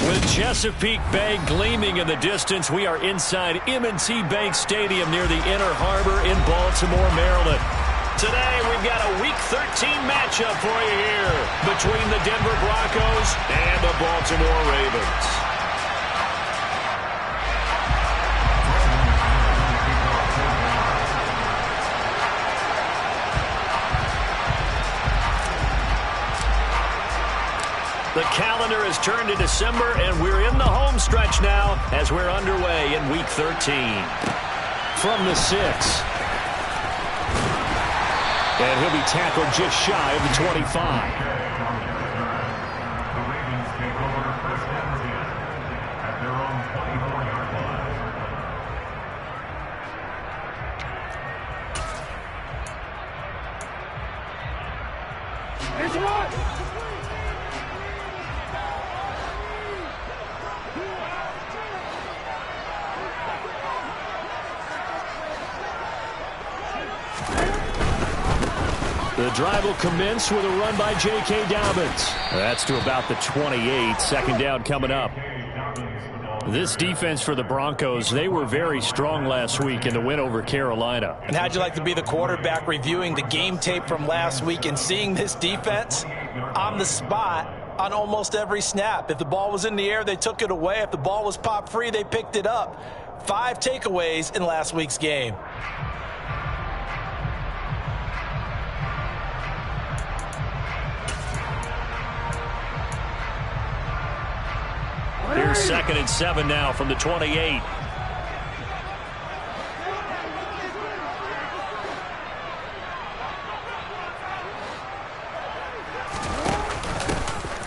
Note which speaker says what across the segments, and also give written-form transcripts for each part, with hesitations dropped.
Speaker 1: With Chesapeake Bay gleaming in the distance, we are inside M&T Bank Stadium near the Inner Harbor in Baltimore, Maryland. Today, we've got a Week 13 matchup for you here between the Denver Broncos and the Baltimore Ravens. The calendar has turned to December, and we're in the home stretch now as we're underway in Week 13. From the 6. And he'll be tackled just shy of the 25. The drive will commence with a run by J.K. Dobbins. That's to about the 28. Second down coming up. This defense for the Broncos, they were very strong last week in the win over Carolina.
Speaker 2: And how'd you like to be the quarterback reviewing the game tape from last week and seeing this defense on the spot on almost every snap? If the ball was in the air, they took it away. If the ball was pop free, they picked it up. 5 takeaways in last week's game.
Speaker 1: Here's 2nd and 7 now from the 28.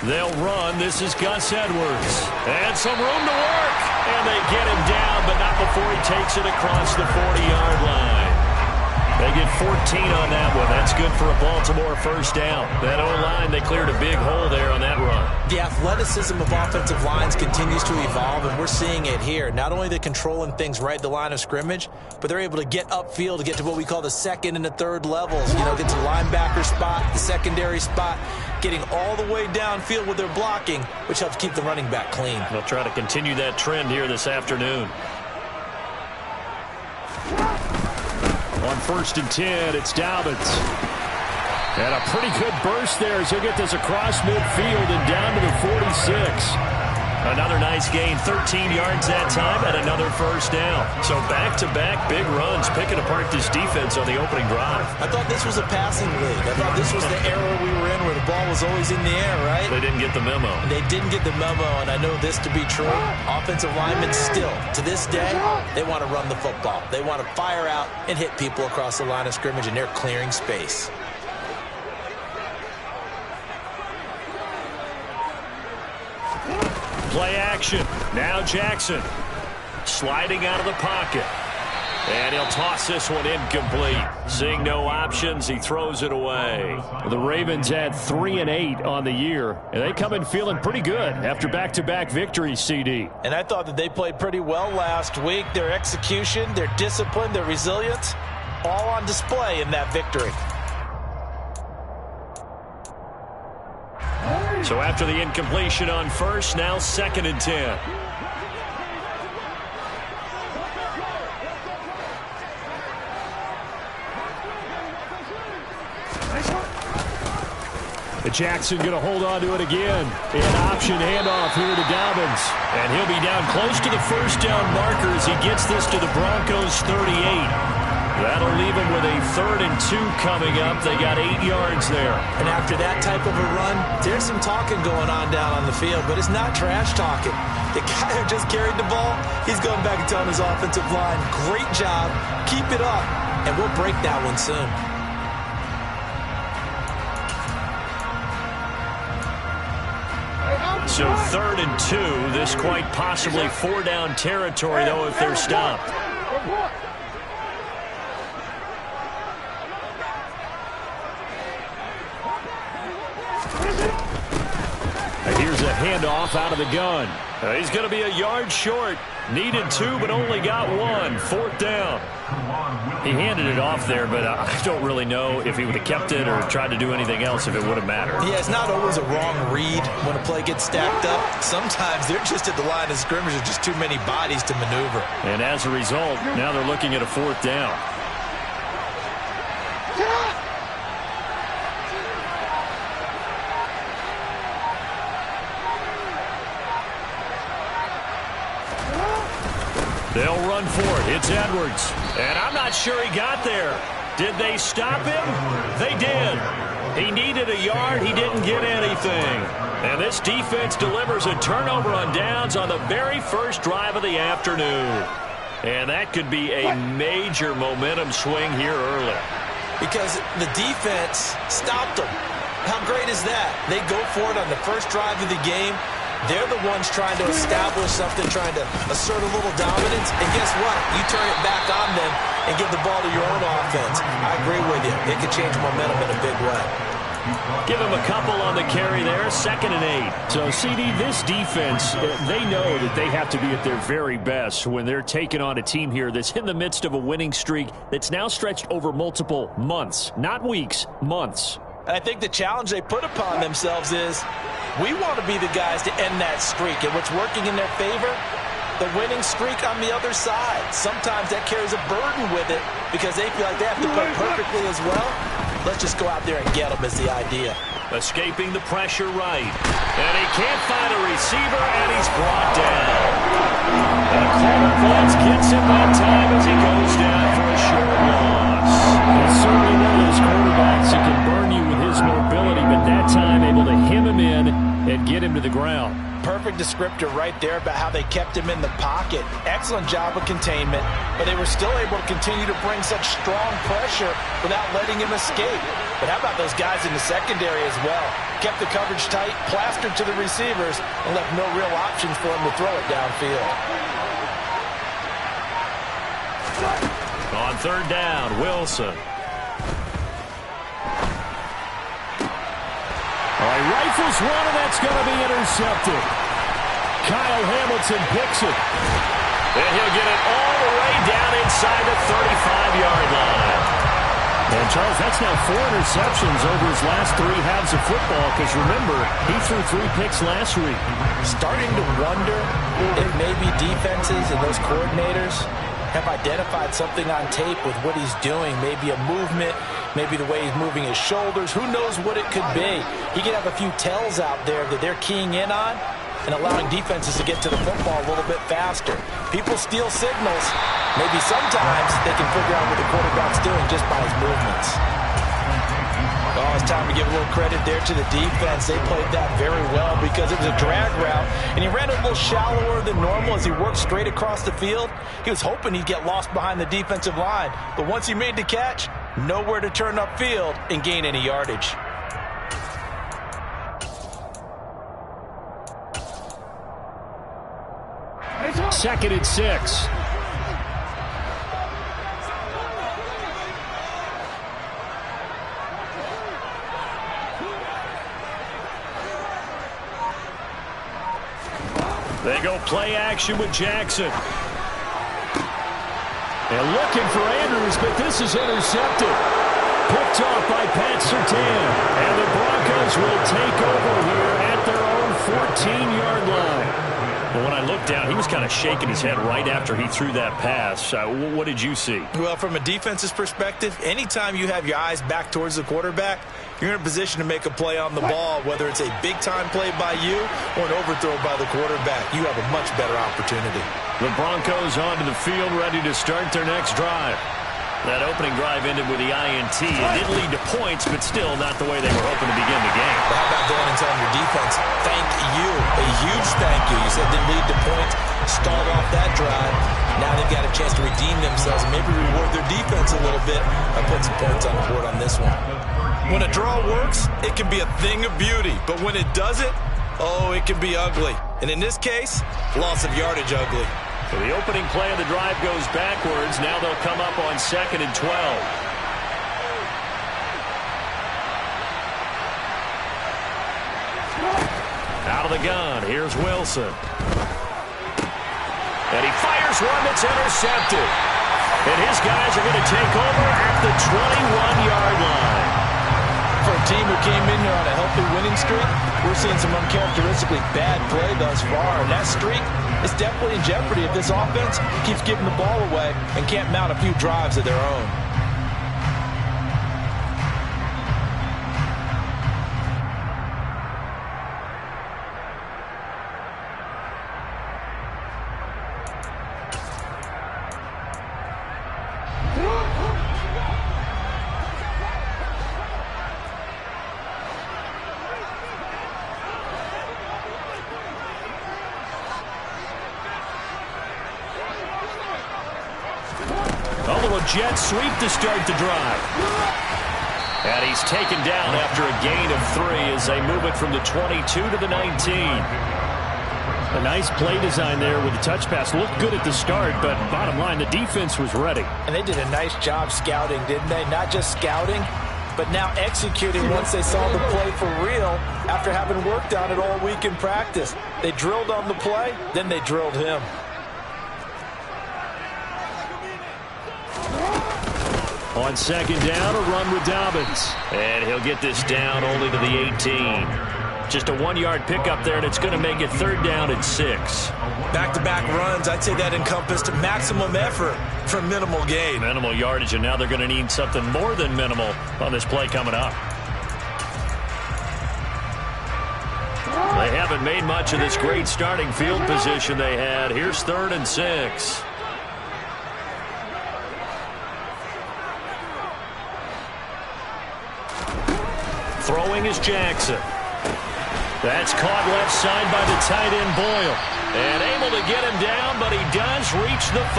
Speaker 1: They'll run. This is Gus Edwards. And some room to work. And they get him down, but not before he takes it across the 40-yard line. They get 14 on that one. That's good for a Baltimore first down. That O-line, they cleared a big hole there on that run.
Speaker 2: The athleticism of offensive lines continues to evolve, and we're seeing it here. Not only are they controlling things right at the line of scrimmage, but they're able to get upfield to get to what we call the second and the third levels. You know, get to the linebacker spot, the secondary spot, getting all the way downfield with their blocking, which helps keep the running back clean.
Speaker 1: They'll try to continue that trend here this afternoon. On 1st and 10, it's Dobbins. And a pretty good burst there as he'll get this across midfield and down to the 46. Another nice gain, 13 yards that time, and another first down. So back-to-back big runs, picking apart this defense on the opening drive.
Speaker 2: I thought this was a passing league. I thought this was the era we were in where the ball was always in the air, right?
Speaker 1: They didn't get the memo.
Speaker 2: They didn't get the memo, and I know this to be true. Offensive linemen still, to this day, they want to run the football. They want to fire out and hit people across the line of scrimmage, and they're clearing space.
Speaker 1: Play action. Now Jackson sliding out of the pocket. And he'll toss this one incomplete. Seeing no options, he throws it away. The Ravens had 3 and 8 on the year, and they come in feeling pretty good after back-to-back victories, CD.
Speaker 2: And I thought that they played pretty well last week. Their execution, their discipline, their resilience, all on display in that victory.
Speaker 1: So after the incompletion on first, now 2nd and 10. Jackson going to hold on to it again. An option handoff here to Dobbins. And he'll be down close to the first down marker as he gets this to the Broncos 38. That'll leave him with a 3rd and 2 coming up. They got 8 yards there.
Speaker 2: And after that type of a run, there's some talking going on down on the field, but it's not trash talking. The guy who just carried the ball, he's going back and telling his offensive line, great job, keep it up, and we'll break that one soon.
Speaker 1: So 3rd and 2, this quite possibly 4-down territory, though, if they're stopped. And here's a handoff out of the gun. He's going to be a yard short. Needed 2, but only got 1. 4th down. He handed it off there, but I don't really know if he would have kept it or tried to do anything else if it would have mattered.
Speaker 2: Yeah, it's not always a wrong read when a play gets stacked up. Sometimes they're just at the line of scrimmage. There's just too many bodies to maneuver.
Speaker 1: And as a result, now they're looking at a 4th down. They'll run for it. It's Edwards. And I'm not sure he got there. Did they stop him? They did. He needed a yard. He didn't get anything. And this defense delivers a turnover on downs on the very first drive of the afternoon. And that could be a major momentum swing here early.
Speaker 2: Because the defense stopped them. How great is that? They go for it on the first drive of the game. They're the ones trying to establish something, trying to assert a little dominance. And guess what? You turn it back on them and give the ball to your own offense. I agree with you. It could change momentum in a big way.
Speaker 1: Give him a couple on the carry there. 2nd and 8. So, CD, this defense, they know that they have to be at their very best when they're taking on a team here that's in the midst of a winning streak that's now stretched over multiple months. Not weeks, months.
Speaker 2: And I think the challenge they put upon themselves is we want to be the guys to end that streak. And what's working in their favor? The winning streak on the other side. Sometimes that carries a burden with it because they feel like they have to play perfectly as well. Let's just go out there and get them is the idea.
Speaker 1: Escaping the pressure right. And he can't find a receiver, and he's brought down. And a corner blitz gets him that time as he goes down for a short loss. He's certainly one of those quarterbacks that can burn you with his mobility, but that time able to hem him in and get him to the ground.
Speaker 2: Perfect descriptor right there about how they kept him in the pocket. Excellent job of containment, but they were still able to continue to bring such strong pressure without letting him escape. But how about those guys in the secondary as well? Kept the coverage tight, plastered to the receivers, and left no real options for him to throw it downfield.
Speaker 1: On 3rd down, Wilson. All right, rifles one, and that's going to be intercepted. Kyle Hamilton picks it. And he'll get it all the way down inside the 35-yard line. And, Charles, that's now 4 interceptions over his last 3 halves of football because, remember, he threw 3 picks last week.
Speaker 2: Starting to wonder if maybe defenses and those coordinators have identified something on tape with what he's doing. Maybe a movement, maybe the way he's moving his shoulders. Who knows what it could be? He could have a few tells out there that they're keying in on and allowing defenses to get to the football a little bit faster. People steal signals. Maybe sometimes they can figure out what the quarterback's doing just by his movements. Oh, it's time to give a little credit there to the defense. They played that very well because it was a drag route, and he ran a little shallower than normal as he worked straight across the field. He was hoping he'd get lost behind the defensive line, but once he made the catch, nowhere to turn upfield and gain any yardage.
Speaker 1: Second and 6. They go play action with Jackson. And looking for Andrews, but this is intercepted. Picked off by Pat Surtain. And the Broncos will take over here at their own 14-yard line. Well, when I looked down, he was kind of shaking his head right after he threw that pass. What did you see?
Speaker 2: Well, from a defense's perspective, anytime you have your eyes back towards the quarterback, you're in a position to make a play on the ball, whether it's a big-time play by you or an overthrow by the quarterback. You have a much better opportunity.
Speaker 1: The Broncos onto the field, ready to start their next drive. That opening drive ended with the INT. It didn't lead to points, but still not the way they were hoping to begin the game.
Speaker 2: Well, how about going and telling your defense, thank you, a huge thank you. You said didn't lead to points, stalled off that drive. Now they've got a chance to redeem themselves and maybe reward their defense a little bit by putting some points on the board on this one. When a draw works, it can be a thing of beauty. But when it doesn't, oh, it can be ugly. And in this case, loss of yardage ugly.
Speaker 1: So the opening play of the drive goes backwards. Now they'll come up on 2nd and 12. Out of the gun, here's Wilson. And he fires one that's intercepted. And his guys are going to take over at the 21-yard line.
Speaker 2: For a team who came in here on a healthy winning streak, we're seeing some uncharacteristically bad play thus far. And that streak is definitely in jeopardy if this offense keeps giving the ball away and can't mount a few drives of their own.
Speaker 1: A little jet sweep to start the drive. And he's taken down after a gain of 3 as they move it from the 22 to the 19. A nice play design there with the touch pass. Looked good at the start, but bottom line, the defense was ready.
Speaker 2: And they did a nice job scouting, didn't they? Not just scouting, but now executing once they saw the play for real after having worked on it all week in practice. They drilled on the play, then they drilled him.
Speaker 1: On second down, a run with Dobbins. And he'll get this down only to the 18. Just a 1-yard pickup there, and it's going to make it third down and 6.
Speaker 2: Back-to-back runs, I'd say that encompassed maximum effort for minimal gain.
Speaker 1: Minimal yardage, and now they're going to need something more than minimal on this play coming up. They haven't made much of this great starting field position they had. Here's third and 6. Throwing is Jackson. That's caught left side by the tight end Boyle. And able to get him down, but he does reach the 5.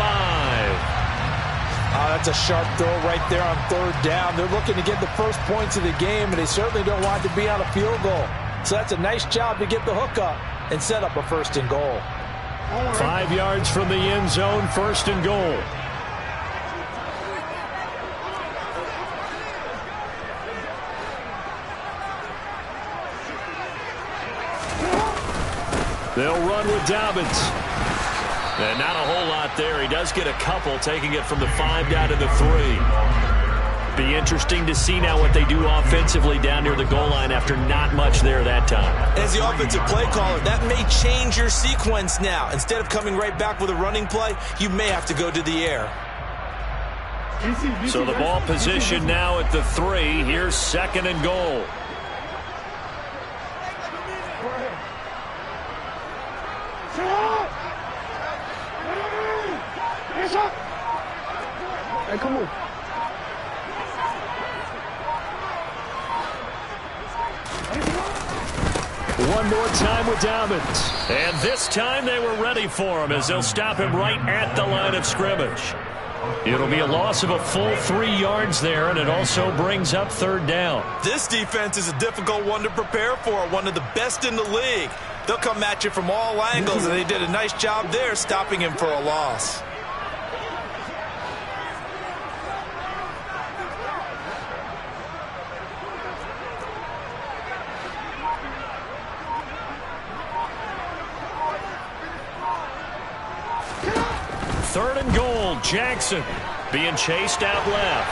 Speaker 2: That's a sharp throw right there on third down. They're looking to get the first points of the game, and they certainly don't want to be on a field goal. So that's a nice job to get the hook up and set up a first and goal.
Speaker 1: 5 yards from the end zone, first and goal. They'll run with Dobbins. And not a whole lot there. He does get a couple, taking it from the 5 down to the 3. Be interesting to see now what they do offensively down near the goal line after not much there that time.
Speaker 2: As the offensive play caller, that may change your sequence now. Instead of coming right back with a running play, you may have to go to the air.
Speaker 1: So the ball position now at the 3. Here's second and goal.
Speaker 3: Hey, come on.
Speaker 1: One more time with Dobbins. And this time they were ready for him as they'll stop him right at the line of scrimmage. It'll be a loss of a full 3 yards there, and it also brings up third down.
Speaker 2: This defense is a difficult one to prepare for, one of the best in the league. They'll come at you from all angles, and they did a nice job there stopping him for a loss.
Speaker 1: Third and goal, Jackson being chased out left.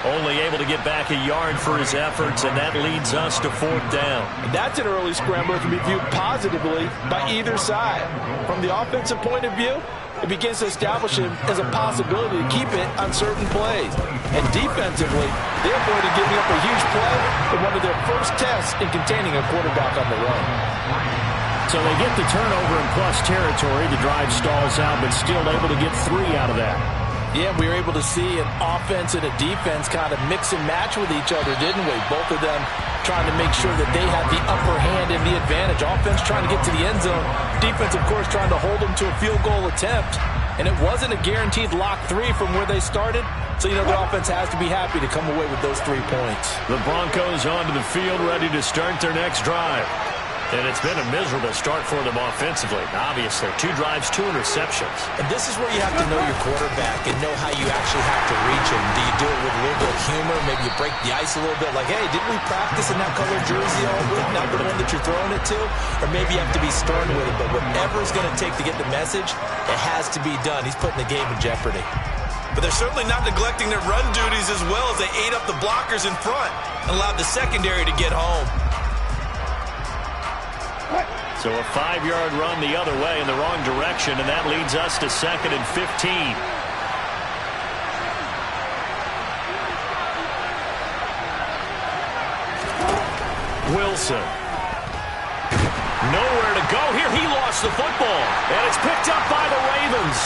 Speaker 1: Only able to get back a yard for his efforts, and that leads us to fourth down.
Speaker 2: And that's an early scramble that can be viewed positively by either side. From the offensive point of view, it begins to establish him as a possibility to keep it on certain plays. And defensively, they avoided giving up a huge play in one of their first tests in containing a quarterback on the run.
Speaker 1: So they get the turnover in plus territory. The drive stalls out, but still able to get 3 out of that.
Speaker 2: Yeah, we were able to see an offense and a defense kind of mix and match with each other, didn't we? Both of them trying to make sure that they had the upper hand and the advantage. Offense trying to get to the end zone. Defense, of course, trying to hold them to a field goal attempt. And it wasn't a guaranteed lock 3 from where they started. So, the offense has to be happy to come away with those 3 points.
Speaker 1: The Broncos onto the field, ready to start their next drive. And it's been a miserable start for them offensively. Obviously, 2 drives, 2 interceptions.
Speaker 2: And this is where you have to know your quarterback and know how you actually have to reach him. Do you do it with a little bit of humor? Maybe you break the ice a little bit, like, hey, didn't we practice in that colored jersey all week, not the one that you're throwing it to? Or maybe you have to be stern with it, but whatever it's going to take to get the message, it has to be done. He's putting the game in jeopardy.
Speaker 3: But they're certainly not neglecting their run duties as well, as they ate up the blockers in front and allowed the secondary to get home.
Speaker 1: So a 5-yard run the other way in the wrong direction, and that leads us to 2nd and 15. Wilson. Nowhere to go here. He lost the football, and it's picked up by the Ravens.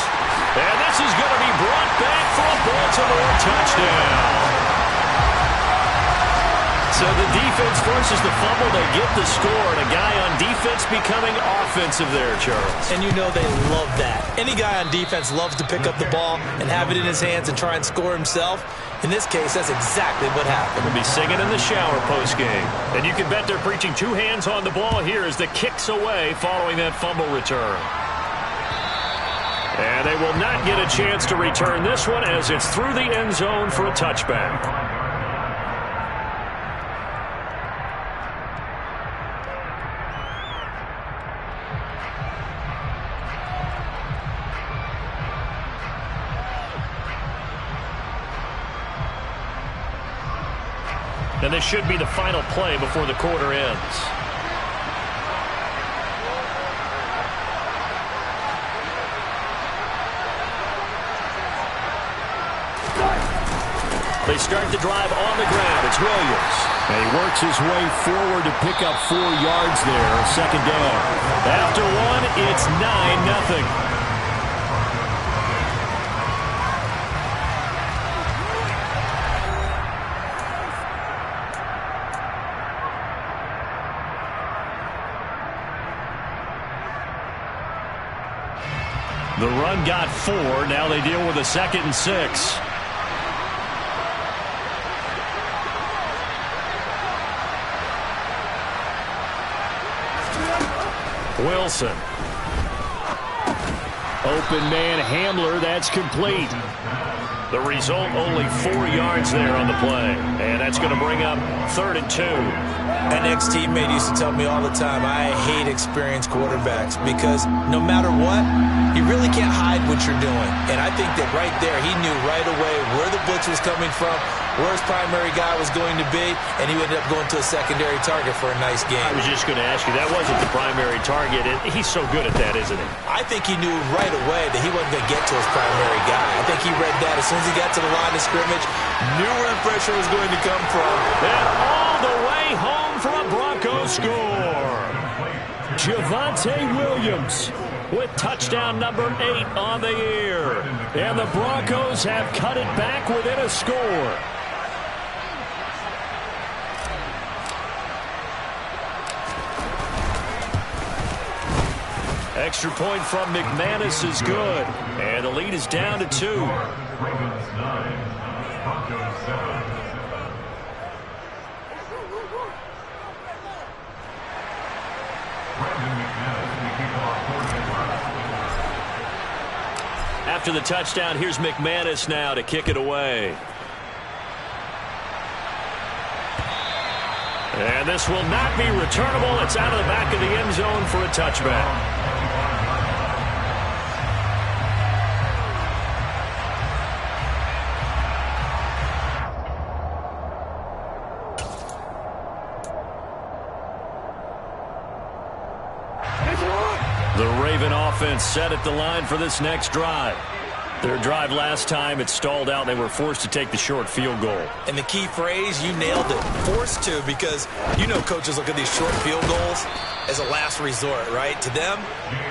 Speaker 1: And this is going to be brought back for a Baltimore touchdown. So the defense forces the fumble. They get the score, and a guy on defense becoming offensive there, Charles.
Speaker 2: And you know they love that. Any guy on defense loves to pick up the ball and have it in his hands and try and score himself. In this case, that's exactly what happened.
Speaker 1: We'll be singing in the shower post-game. And you can bet they're preaching 2 hands on the ball here as the kick's away following that fumble return. And they will not get a chance to return this one as it's through the end zone for a touchback. And this should be the final play before the quarter ends. They start the drive on the ground. It's Williams. And he works his way forward to pick up 4 yards there. 2nd down. After 1, it's 9-0. The run got 4. Now they deal with a 2nd and 6. Wilson. Open man Hamler. That's complete. The result, only 4 yards there on the play. And that's going to bring up 3rd and 2.
Speaker 2: An ex-teammate used to tell me all the time, I hate experienced quarterbacks because no matter what, you really can't hide what you're doing. And I think that right there, he knew right away where the blitz was coming from, where his primary guy was going to be, and he ended up going to a secondary target for a nice game.
Speaker 1: I was just going to ask you, that wasn't the primary target. He's so good at that, isn't he?
Speaker 2: I think he knew right away that he wasn't going to get to his primary guy. I think he read that as soon as he got to the line of scrimmage, knew where the pressure was going to come from.
Speaker 1: And all the way home for a Broncos score. Javonte Williams with touchdown number 8 on the year. And the Broncos have cut it back within a score. Extra point from McManus is good. And the lead is down to 2.
Speaker 4: Ravens 9, Broncos 7.
Speaker 1: After the touchdown, here's McManus now to kick it away. And this will not be returnable. It's out of the back of the end zone for a touchback. The Raven offense set at the line for this next drive. Their drive last time, it stalled out. They were forced to take the short field goal.
Speaker 2: And the key phrase, you nailed it, forced to, because you know coaches look at these short field goals as a last resort, right? To them,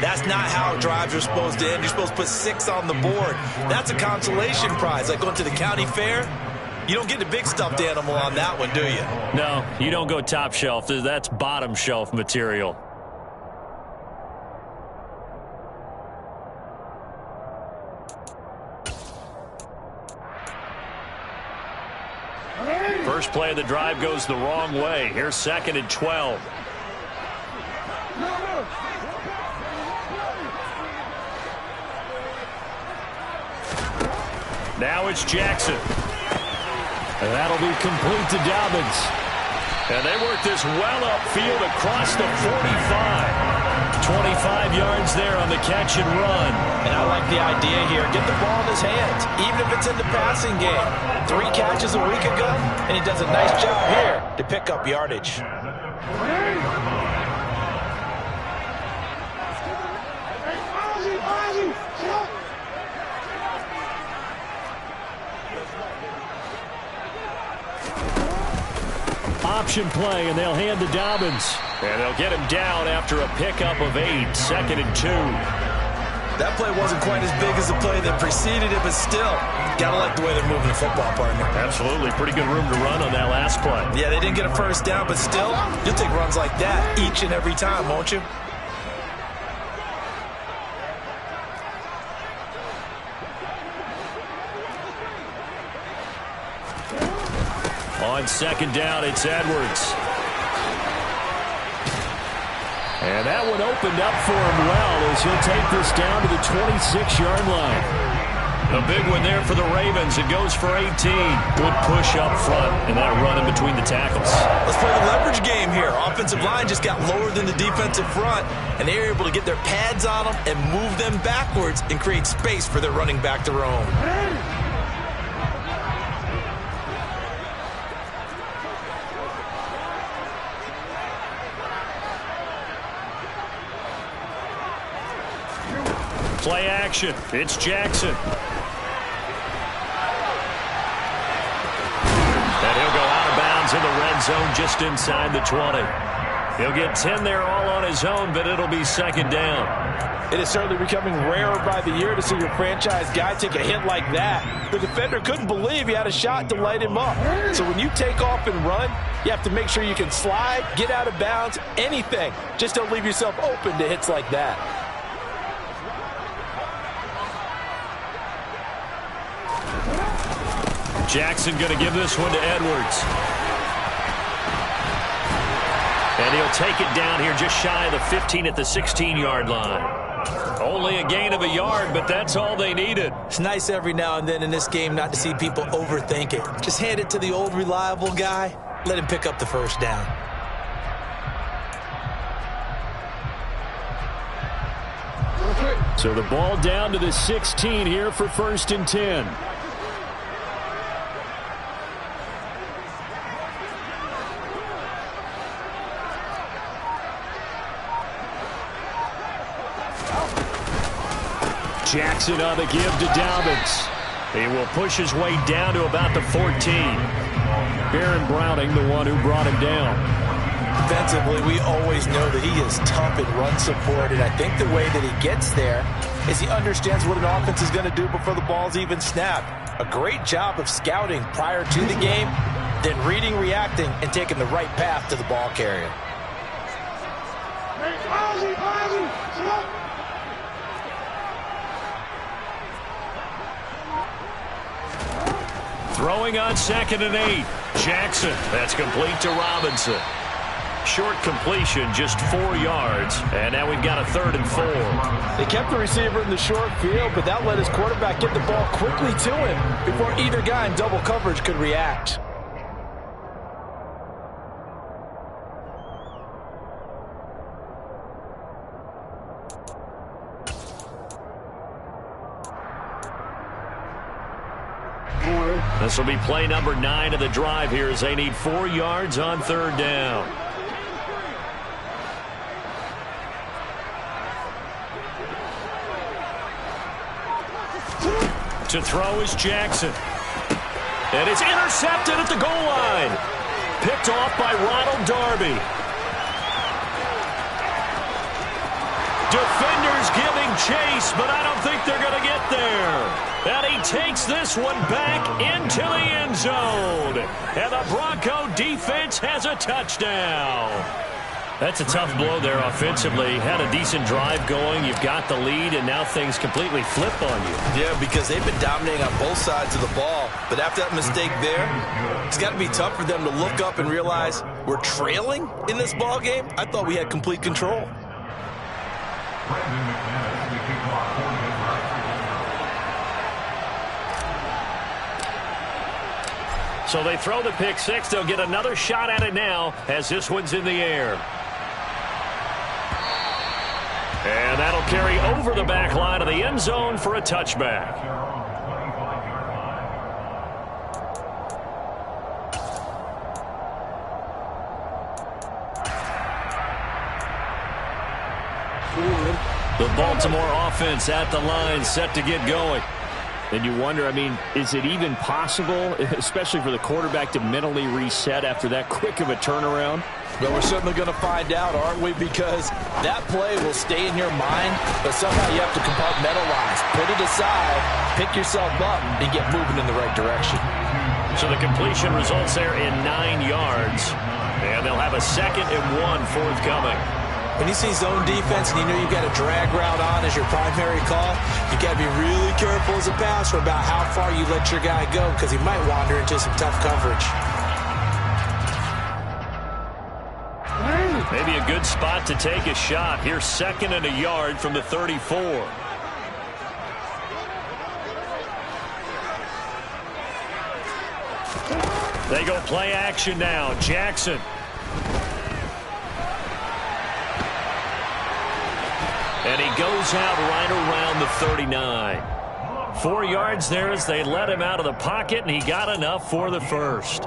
Speaker 2: that's not how drives are supposed to end. You're supposed to put 6 on the board. That's a consolation prize, like going to the county fair. You don't get the big stuffed animal on that one, do you?
Speaker 1: No, you don't go top shelf. That's bottom shelf material. First play of the drive goes the wrong way. Here's 2nd and 12. Now it's Jackson. And that'll be complete to Dobbins. And they work this well upfield across the 45. 25 yards there on the catch and run.
Speaker 2: And I like the idea here. Get the ball in his hands, even if it's in the passing game. 3 catches a week ago, and he does a nice job here to pick up yardage.
Speaker 1: Option play, and they'll hand to Dobbins. And they'll get him down after a pickup of 8, 2nd and 2.
Speaker 2: That play wasn't quite as big as the play that preceded it, but still, gotta like the way they're moving the football, partner.
Speaker 1: Absolutely. Pretty good room to run on that last play.
Speaker 2: Yeah, they didn't get a first down, but still, you'll take runs like that each and every time, won't you?
Speaker 1: On 2nd down, it's Edwards. And that one opened up for him well as he'll take this down to the 26-yard line. A big one there for the Ravens. It goes for 18. Good push up front and that run in between the tackles.
Speaker 2: Let's play the leverage game here. Offensive line just got lower than the defensive front, and they were able to get their pads on them and move them backwards and create space for their running back to roam.
Speaker 1: Play action. It's Jackson. And he'll go out of bounds in the red zone just inside the 20. He'll get 10 there all on his own, but it'll be 2nd down.
Speaker 5: It is certainly becoming rarer by the year to see your franchise guy take a hit like that. The defender couldn't believe he had a shot to light him up. So when you take off and run, you have to make sure you can slide, get out of bounds, anything. Just don't leave yourself open to hits like that.
Speaker 1: Jackson going to give this one to Edwards. And he'll take it down here just shy of the 15 at the 16-yard line. Only a gain of a yard, but that's all they needed.
Speaker 2: It's nice every now and then in this game not to see people overthink it. Just hand it to the old reliable guy. Let him pick up the first down.
Speaker 1: So the ball down to the 16 here for 1st and 10. Jackson on the give to Dobbins. He will push his way down to about the 14. Baron Browning, the one who brought him down.
Speaker 2: Defensively, we always know that he is tough in run support, and I think the way that he gets there is he understands what an offense is going to do before the ball's even snapped. A great job of scouting prior to the game, then reading, reacting, and taking the right path to the ball carrier.
Speaker 1: Throwing on 2nd and 8. Jackson. That's complete to Robinson. Short completion, just 4 yards. And now we've got a 3rd and 4.
Speaker 5: They kept the receiver in the short field, but that let his quarterback get the ball quickly to him before either guy in double coverage could react.
Speaker 1: This will be play number 9 of the drive here as they need 4 yards on 3rd down. To throw is Jackson. And it's intercepted at the goal line. Picked off by Ronald Darby. Defenders giving chase, but I don't think they're going to get there. And he takes this one back into the end zone. And the Bronco defense has a touchdown. That's a tough blow there offensively. Had a decent drive going. You've got the lead, and now things completely flip on you.
Speaker 2: Yeah, because they've been dominating on both sides of the ball. But after that mistake there, it's got to be tough for them to look up and realize we're trailing in this ball game. I thought we had complete control.
Speaker 4: Brandon McManus, the kickoff for Nebraska.
Speaker 1: So they throw the pick six. They'll get another shot at it now as this one's in the air. And that'll carry over the back line of the end zone for a touchback. The Baltimore offense at the line, set to get going. And you wonder, I mean, is it even possible, especially for the quarterback, to mentally reset after that quick of a turnaround?
Speaker 5: Well, we're certainly going to find out, aren't we? Because that play will stay in your mind, but somehow you have to compartmentalize. Put it aside, pick yourself up, and get moving in the right direction.
Speaker 1: So the completion results there in 9 yards, and they'll have a 2nd and 1 forthcoming.
Speaker 2: When you see zone defense and you know you've got a drag route on as your primary call, you got to be really careful as a passer about how far you let your guy go because he might wander into some tough coverage.
Speaker 1: Maybe a good spot to take a shot. Here's 2nd and a yard from the 34. They go play action now. Jackson. And he goes out right around the 39. 4 yards there as they let him out of the pocket, and he got enough for the first.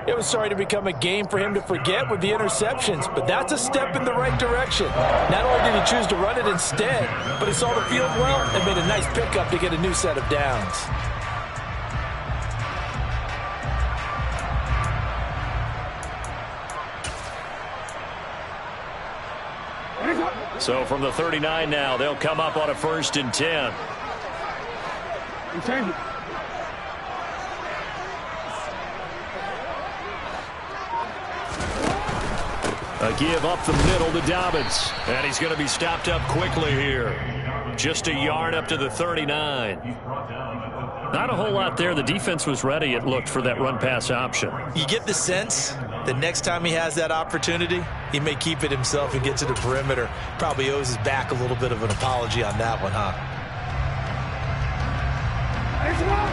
Speaker 5: It was starting to become a game for him to forget with the interceptions, but that's a step in the right direction. Not only did he choose to run it instead, but he saw the field well and made a nice pickup to get a new set of downs.
Speaker 1: So from the 39 now, they'll come up on a 1st and 10. A give up the middle to Dobbins. And he's going to be stopped up quickly here. Just a yard up to the 39. Not a whole lot there. The defense was ready, it looked, for that run-pass option.
Speaker 2: You get the sense that next time he has that opportunity, he may keep it himself and get to the perimeter. Probably owes his back a little bit of an apology on that one, huh?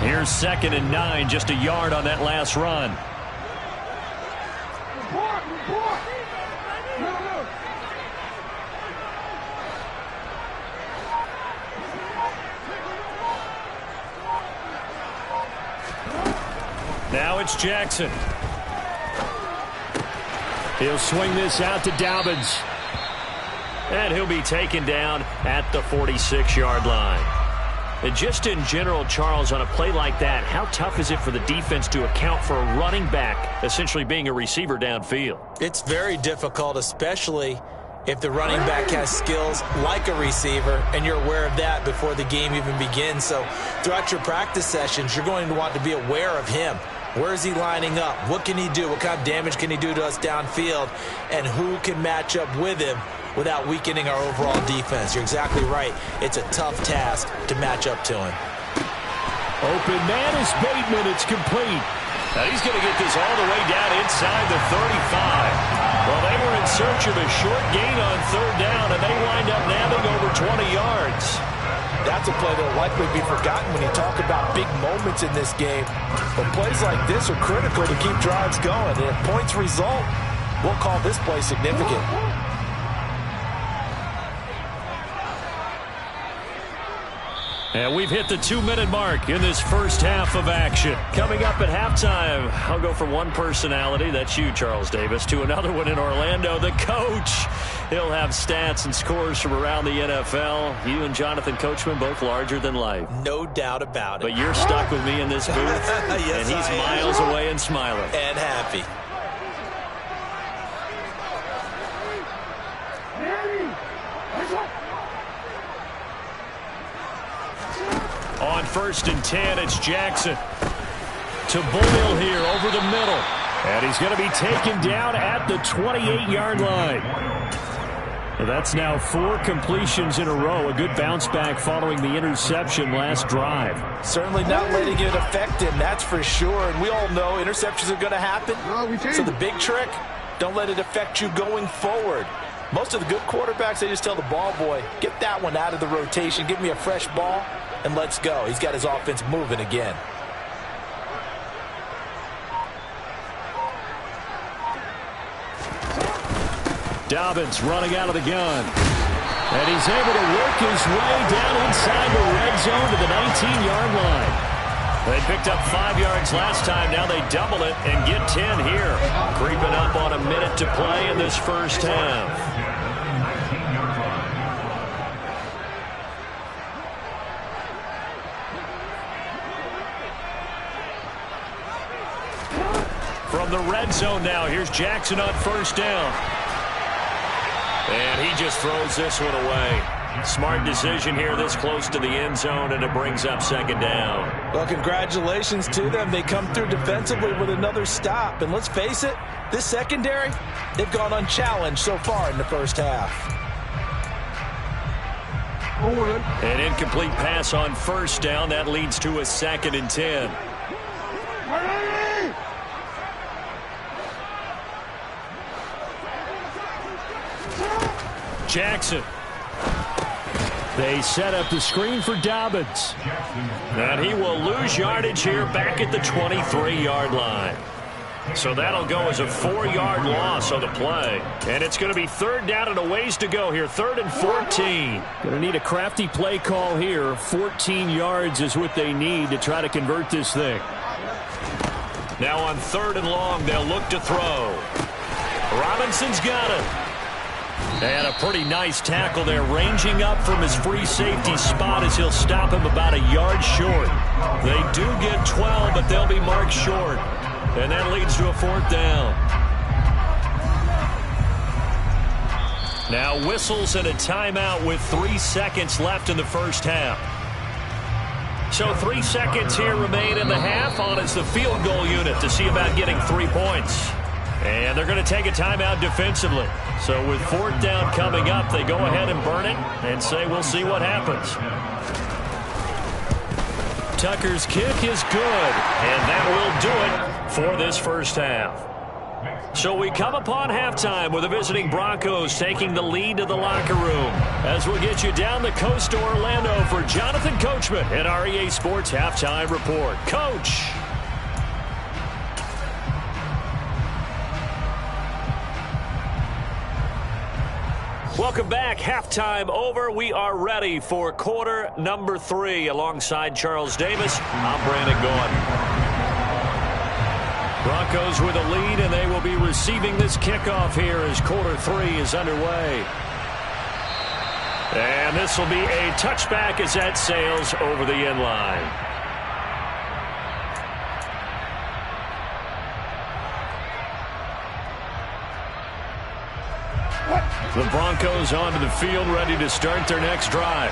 Speaker 1: Here's 2nd and 9, just a yard on that last run. Now it's Jackson. He'll swing this out to Dobbins. And he'll be taken down at the 46-yard line. And just in general, Charles, on a play like that, how tough is it for the defense to account for a running back essentially being a receiver downfield?
Speaker 2: It's very difficult, especially if the running back has skills like a receiver, and you're aware of that before the game even begins. So throughout your practice sessions, you're going to want to be aware of him. Where is he lining up? What can he do? What kind of damage can he do to us downfield? And who can match up with him without weakening our overall defense? You're exactly right. It's a tough task to match up to him.
Speaker 1: Open man is Bateman. It's complete. Now he's going to get this all the way down inside the 35. Well, they were in search of a short gain on 3rd down, and they wind up nabbing over 20 yards.
Speaker 5: That's a play that will likely be forgotten when you talk about big moments in this game. But plays like this are critical to keep drives going. And if points result, we'll call this play significant.
Speaker 1: And we've hit the 2-minute mark in this first half of action. Coming up at halftime, I'll go from one personality, that's you, Charles Davis, to another one in Orlando, the coach. He'll have stats and scores from around the NFL. You and Jonathan Coachman, both larger than life.
Speaker 2: No doubt about it.
Speaker 1: But you're stuck with me in this booth,
Speaker 2: yes,
Speaker 1: and he's miles away and smiling.
Speaker 2: And happy.
Speaker 1: On 1st and 10, it's Jackson. To Boyle here over the middle. And he's going to be taken down at the 28-yard line. And that's now 4 completions in a row. A good bounce back following the interception last drive.
Speaker 5: Certainly not letting it affect him, that's for sure. And we all know interceptions are going to happen. So the big trick, don't let it affect you going forward. Most of the good quarterbacks, they just tell the ball boy, get that one out of the rotation, give me a fresh ball, and let's go. He's got his offense moving again.
Speaker 1: Dobbins running out of the gun. And he's able to work his way down inside the red zone to the 19-yard line. They picked up 5 yards last time. Now they double it and get 10 here. Creeping up on a minute to play in this first half. From the red zone now, here's Jackson on first down. And he just throws this one away. Smart decision here this close to the end zone, and it brings up second down.
Speaker 5: Well, congratulations to them. They come through defensively with another stop. And let's face it, this secondary, they've gone unchallenged so far in the first half.
Speaker 1: An incomplete pass on first down. That leads to a 2nd and 10. Jackson. They set up the screen for Dobbins. And he will lose yardage here back at the 23-yard line. So that'll go as a 4-yard loss on the play. And it's going to be 3rd down and a ways to go here. 3rd and 14. Going to need a crafty play call here. 14 yards is what they need to try to convert this thing. Now on 3rd and long, they'll look to throw. Robinson's got it. And a pretty nice tackle there, ranging up from his free safety spot as he'll stop him about a yard short. They do get 12, but they'll be marked short. And that leads to a 4th down. Now whistles and a timeout with 3 seconds left in the first half. So 3 seconds here remain in the half. On is the field goal unit to see about getting 3 points. And they're going to take a timeout defensively. So with 4th down coming up, they go ahead and burn it and say we'll see what happens. Tucker's kick is good, and that will do it for this first half. So we come upon halftime with the visiting Broncos taking the lead to the locker room. As we'll get you down the coast to Orlando for Jonathan Coachman at our EA Sports Halftime Report. Coach. Welcome back. Halftime over. We are ready for quarter number 3. Alongside Charles Davis, I'm Brandon Gaudin. Broncos with a lead, and they will be receiving this kickoff here as quarter 3 is underway. And this will be a touchback as that sails over the end line. The Broncos onto the field, ready to start their next drive.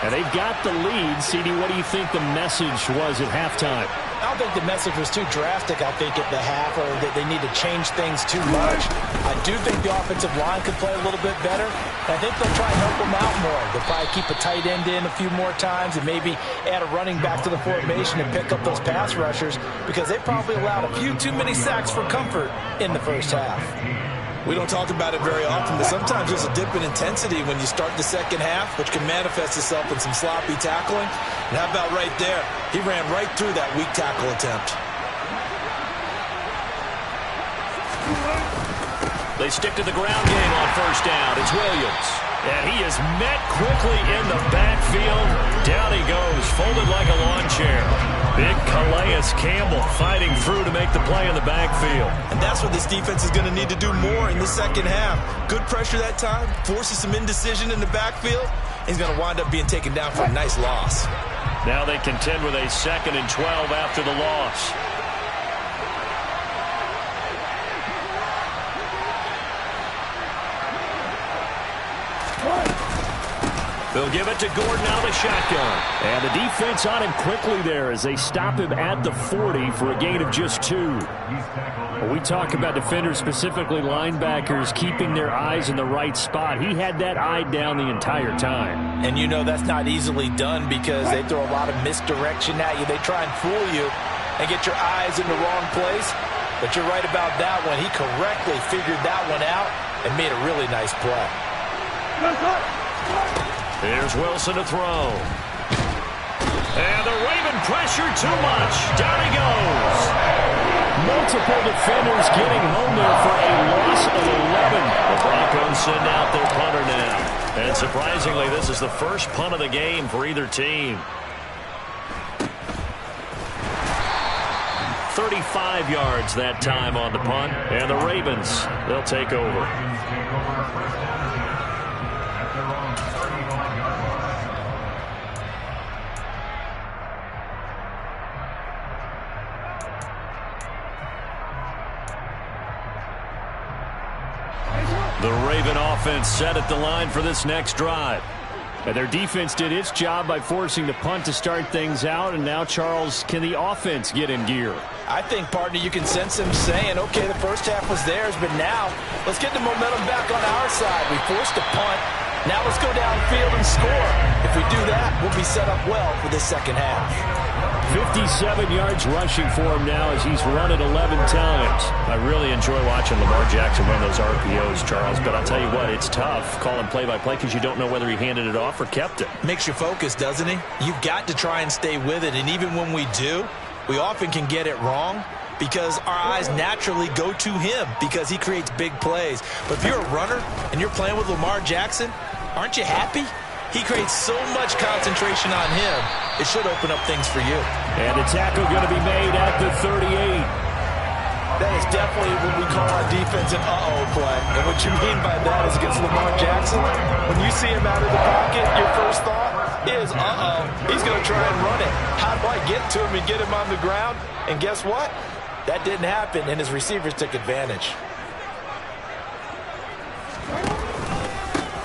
Speaker 1: And they've got the lead. CD, what do you think the message was at halftime?
Speaker 5: I don't think the message was too drastic, I think, at the half, or that they need to change things too much. I do think the offensive line could play a little bit better. And I think they'll try and help them out more. They'll probably keep a tight end in a few more times and maybe add a running back to the formation and pick up those pass rushers, because they probably allowed a few too many sacks for comfort in the first half.
Speaker 2: We don't talk about it very often, but sometimes there's a dip in intensity when you start the second half, which can manifest itself in some sloppy tackling. And how about right there? He ran right through that weak tackle attempt.
Speaker 1: They stick to the ground game on first down. It's Williams. And he is met quickly in the backfield. Down he goes, folded like a lawn chair. Big Calais Campbell fighting through to make the play in the backfield.
Speaker 2: And that's what this defense is going to need to do more in the second half. Good pressure that time, forces some indecision in the backfield. He's going to wind up being taken down for a nice loss.
Speaker 1: Now they contend with a 2nd and 12 after the loss. They'll give it to Gordon out of the shotgun. And the defense on him quickly there as they stop him at the 40 for a gain of just 2. When we talk about defenders, specifically linebackers, keeping their eyes in the right spot, he had that eye down the entire time.
Speaker 5: And you know that's not easily done because they throw a lot of misdirection at you. They try and fool you and get your eyes in the wrong place. But you're right about that one. He correctly figured that one out
Speaker 2: and made a really nice play.
Speaker 1: Here's Wilson to throw. And the Raven pressure too much. Down he goes. Multiple defenders getting home there for a loss of 11. The Broncos send out their punter now. And surprisingly, this is the first punt of the game for either team. 35 yards that time on the punt. And the Ravens, they'll take over. The Raven offense set at the line for this next drive. And their defense did its job by forcing the punt to start things out. And now, Charles, can the offense get in gear?
Speaker 5: I think, partner, you can sense him saying, okay, the first half was theirs, but now let's get the momentum back on our side. We forced a punt. Now let's go downfield and score. If we do that, we'll be set up well for the second half.
Speaker 1: 57 yards rushing for him now as he's run it 11 times. I really enjoy watching Lamar Jackson run those RPOs, Charles, but I'll tell you what, it's tough calling play-by-play because you don't know whether he handed it off or kept it.
Speaker 2: Makes you focus, doesn't he? You've got to try and stay with it, and even when we do, we often can get it wrong because our eyes naturally go to him because he creates big plays. But if you're a runner and you're playing with Lamar Jackson, aren't you happy? He creates so much concentration on him, it should open up things for you.
Speaker 1: And the tackle going to be made at the 38.
Speaker 5: That is definitely what we call our defense an uh-oh play. And what you mean by that is against Lamar Jackson, when you see him out of the pocket, your first thought is, uh-oh, he's going to try and run it. How do I get to him and get him on the ground? And guess what? That didn't happen, and his receivers took advantage.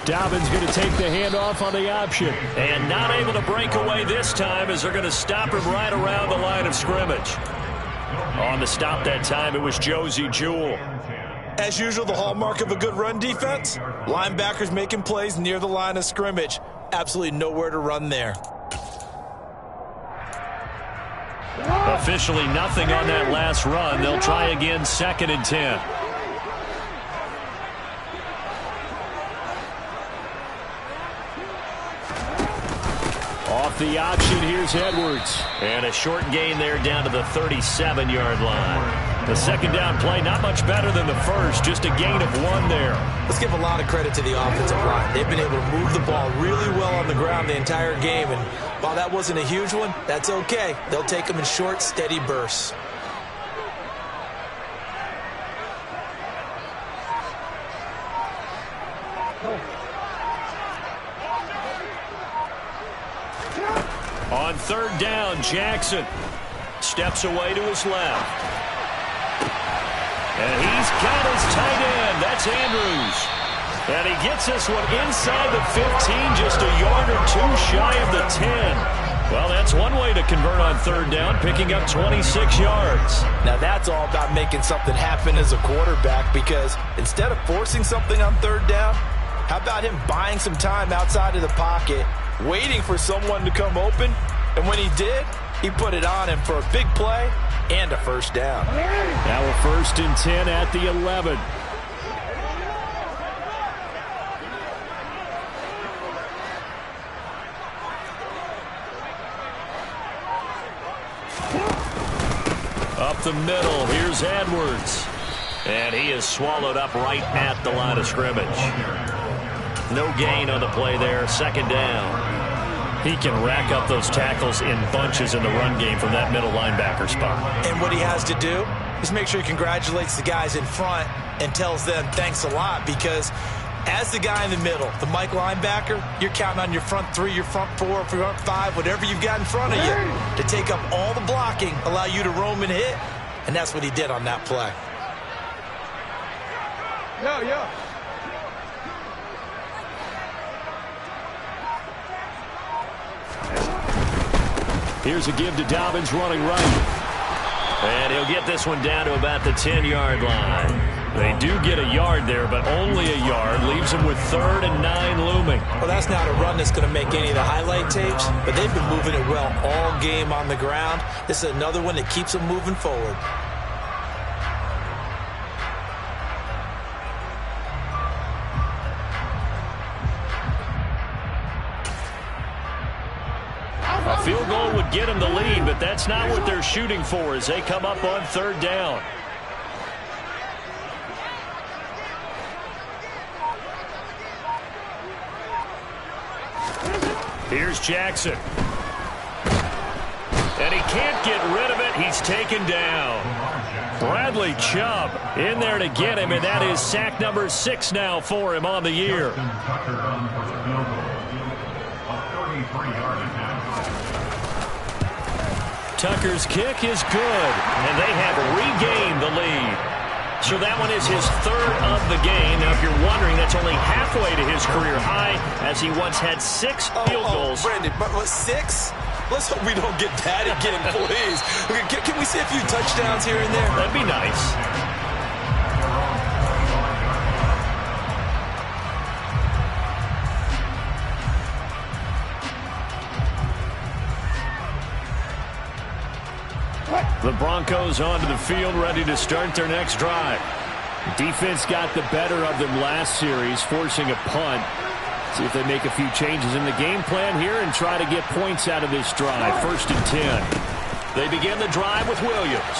Speaker 1: Dobbins going to take the handoff on the option. And not able to break away this time as they're going to stop him right around the line of scrimmage. On the stop that time, it was Josey Jewell.
Speaker 5: As usual, the hallmark of a good run defense, linebackers making plays near the line of scrimmage. Absolutely nowhere to run there.
Speaker 1: Officially nothing on that last run. They'll try again, 2nd and 10. Off the option, here's Edwards. And a short gain there down to the 37-yard line. The second down play, not much better than the first, just a gain of 1 there.
Speaker 2: Let's give a lot of credit to the offensive line. They've been able to move the ball really well on the ground the entire game. And while that wasn't a huge one, that's okay. They'll take them in short, steady bursts.
Speaker 1: On 3rd down, Jackson steps away to his left. And he's got his tight end. That's Andrews. And he gets this one inside the 15, just a yard or 2 shy of the 10. Well, that's one way to convert on 3rd down, picking up 26 yards.
Speaker 5: Now that's all about making something happen as a quarterback, because instead of forcing something on 3rd down, how about him buying some time outside of the pocket, waiting for someone to come open, and when he did, he put it on him for a big play and a first down.
Speaker 1: Now a 1st and 10 at the 11. Up the middle, here's Edwards. And he is swallowed up right at the line of scrimmage. No gain on the play there, 2nd down. He can rack up those tackles in bunches in the run game from that middle linebacker spot.
Speaker 2: And what he has to do is make sure he congratulates the guys in front and tells them thanks a lot, because as the guy in the middle, the Mike linebacker, you're counting on your front 3, your front 4, front 5, whatever you've got in front of you to take up all the blocking, allow you to roam and hit, and that's what he did on that play.
Speaker 5: Yo.
Speaker 1: Here's a give to Dobbins running right. And he'll get this one down to about the 10-yard line. They do get a yard there, but only a yard. Leaves them with 3rd and 9 looming.
Speaker 2: Well, that's not a run that's going to make any of the highlight tapes, but they've been moving it well all game on the ground. This is another one that keeps them moving forward.
Speaker 1: get him the lead, but that's not what they're shooting for as they come up on third down. Here's Jackson. And he can't get rid of it. He's taken down. Bradley Chubb in there to get him, and that is sack number 6 now for him on the year. Tucker's kick is good, and they have regained the lead. So that one is his 3rd of the game. Now, if you're wondering, that's only halfway to his career high, as he once had 6 field goals.
Speaker 2: Brandon, but what, 6? Let's hope we don't get that again, please. Can we see a few touchdowns here and there?
Speaker 1: That'd be nice. The Broncos onto the field, ready to start their next drive. Defense got the better of them last series, forcing a punt. See if they make a few changes in the game plan here and try to get points out of this drive. 1st and 10. They begin the drive with Williams.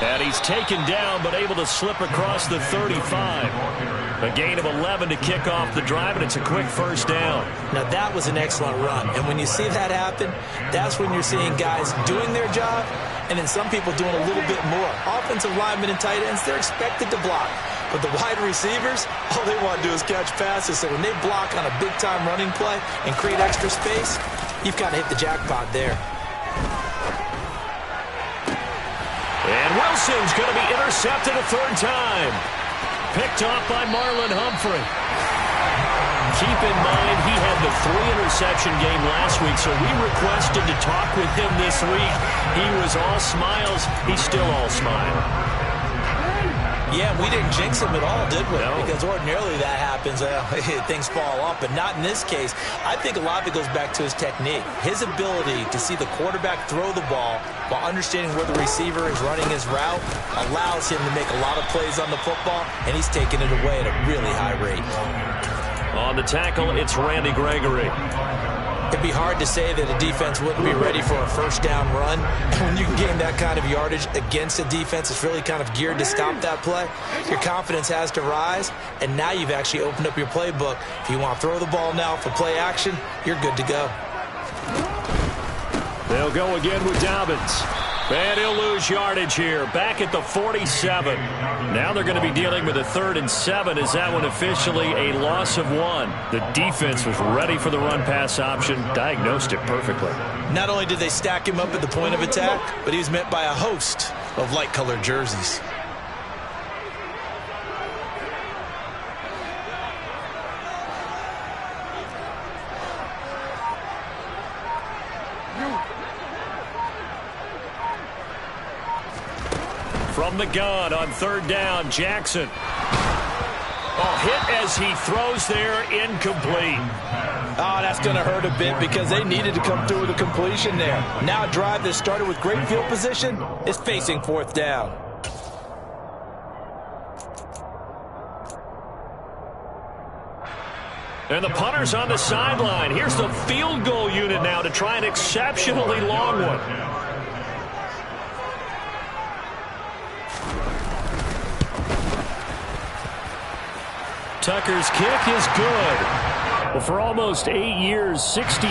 Speaker 1: And he's taken down, but able to slip across the 35. A gain of 11 to kick off the drive, and it's a quick 1st down.
Speaker 2: Now, that was an excellent run. And when you see that happen, that's when you're seeing guys doing their job, and then some people doing a little bit more. Offensive linemen and tight ends, they're expected to block. But the wide receivers, all they want to do is catch passes. So when they block on a big-time running play and create extra space, you've got to hit the jackpot there.
Speaker 1: And Wilson's going to be intercepted a 3rd time. Picked off by Marlon Humphrey. Keep in mind, he had the 3-interception game last week, so we requested to talk with him this week. He was all smiles. He's still all smile.
Speaker 2: Yeah, we didn't jinx him at all, did we?
Speaker 1: No.
Speaker 2: Because ordinarily that happens. Things fall off, but not in this case. I think a lot of it goes back to his technique. His ability to see the quarterback throw the ball while understanding where the receiver is running his route allows him to make a lot of plays on the football, and he's taking it away at a really high rate.
Speaker 1: On the tackle, it's Randy Gregory.
Speaker 2: It'd be hard to say that a defense wouldn't be ready for a 1st down run. When you gain that kind of yardage against a defense that's really kind of geared to stop that play, your confidence has to rise, and now you've actually opened up your playbook. If you want to throw the ball now for play action, you're good to go.
Speaker 1: They'll go again with Dobbins. And he'll lose yardage here. Back at the 47. Now they're going to be dealing with a 3rd and 7. Is that one officially a loss of 1? The defense was ready for the run-pass option. Diagnosed it perfectly.
Speaker 2: Not only did they stack him up at the point of attack, but he was met by a host of light-colored jerseys.
Speaker 1: From the gun on 3rd down, Jackson. Oh, hit as he throws there, incomplete.
Speaker 5: Oh, that's going to hurt a bit because they needed to come through with a completion there. Now a drive that started with great field position is facing 4th down.
Speaker 1: And the punter's on the sideline. Here's the field goal unit now to try an exceptionally long one. Tucker's kick is good. Well, for almost 8 years, 64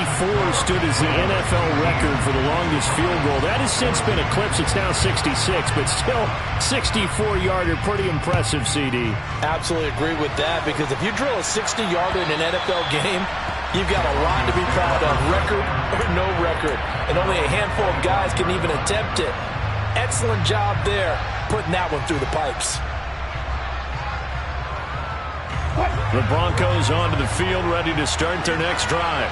Speaker 1: stood as the NFL record for the longest field goal. That has since been eclipsed. It's now 66, but still 64-yarder. Pretty impressive, CD.
Speaker 5: Absolutely agree with that, because if you drill a 60-yarder in an NFL game, you've got a lot to be proud of, record or no record. And only a handful of guys can even attempt it. Excellent job there, putting that one through the pipes.
Speaker 1: The Broncos onto the field, ready to start their next drive.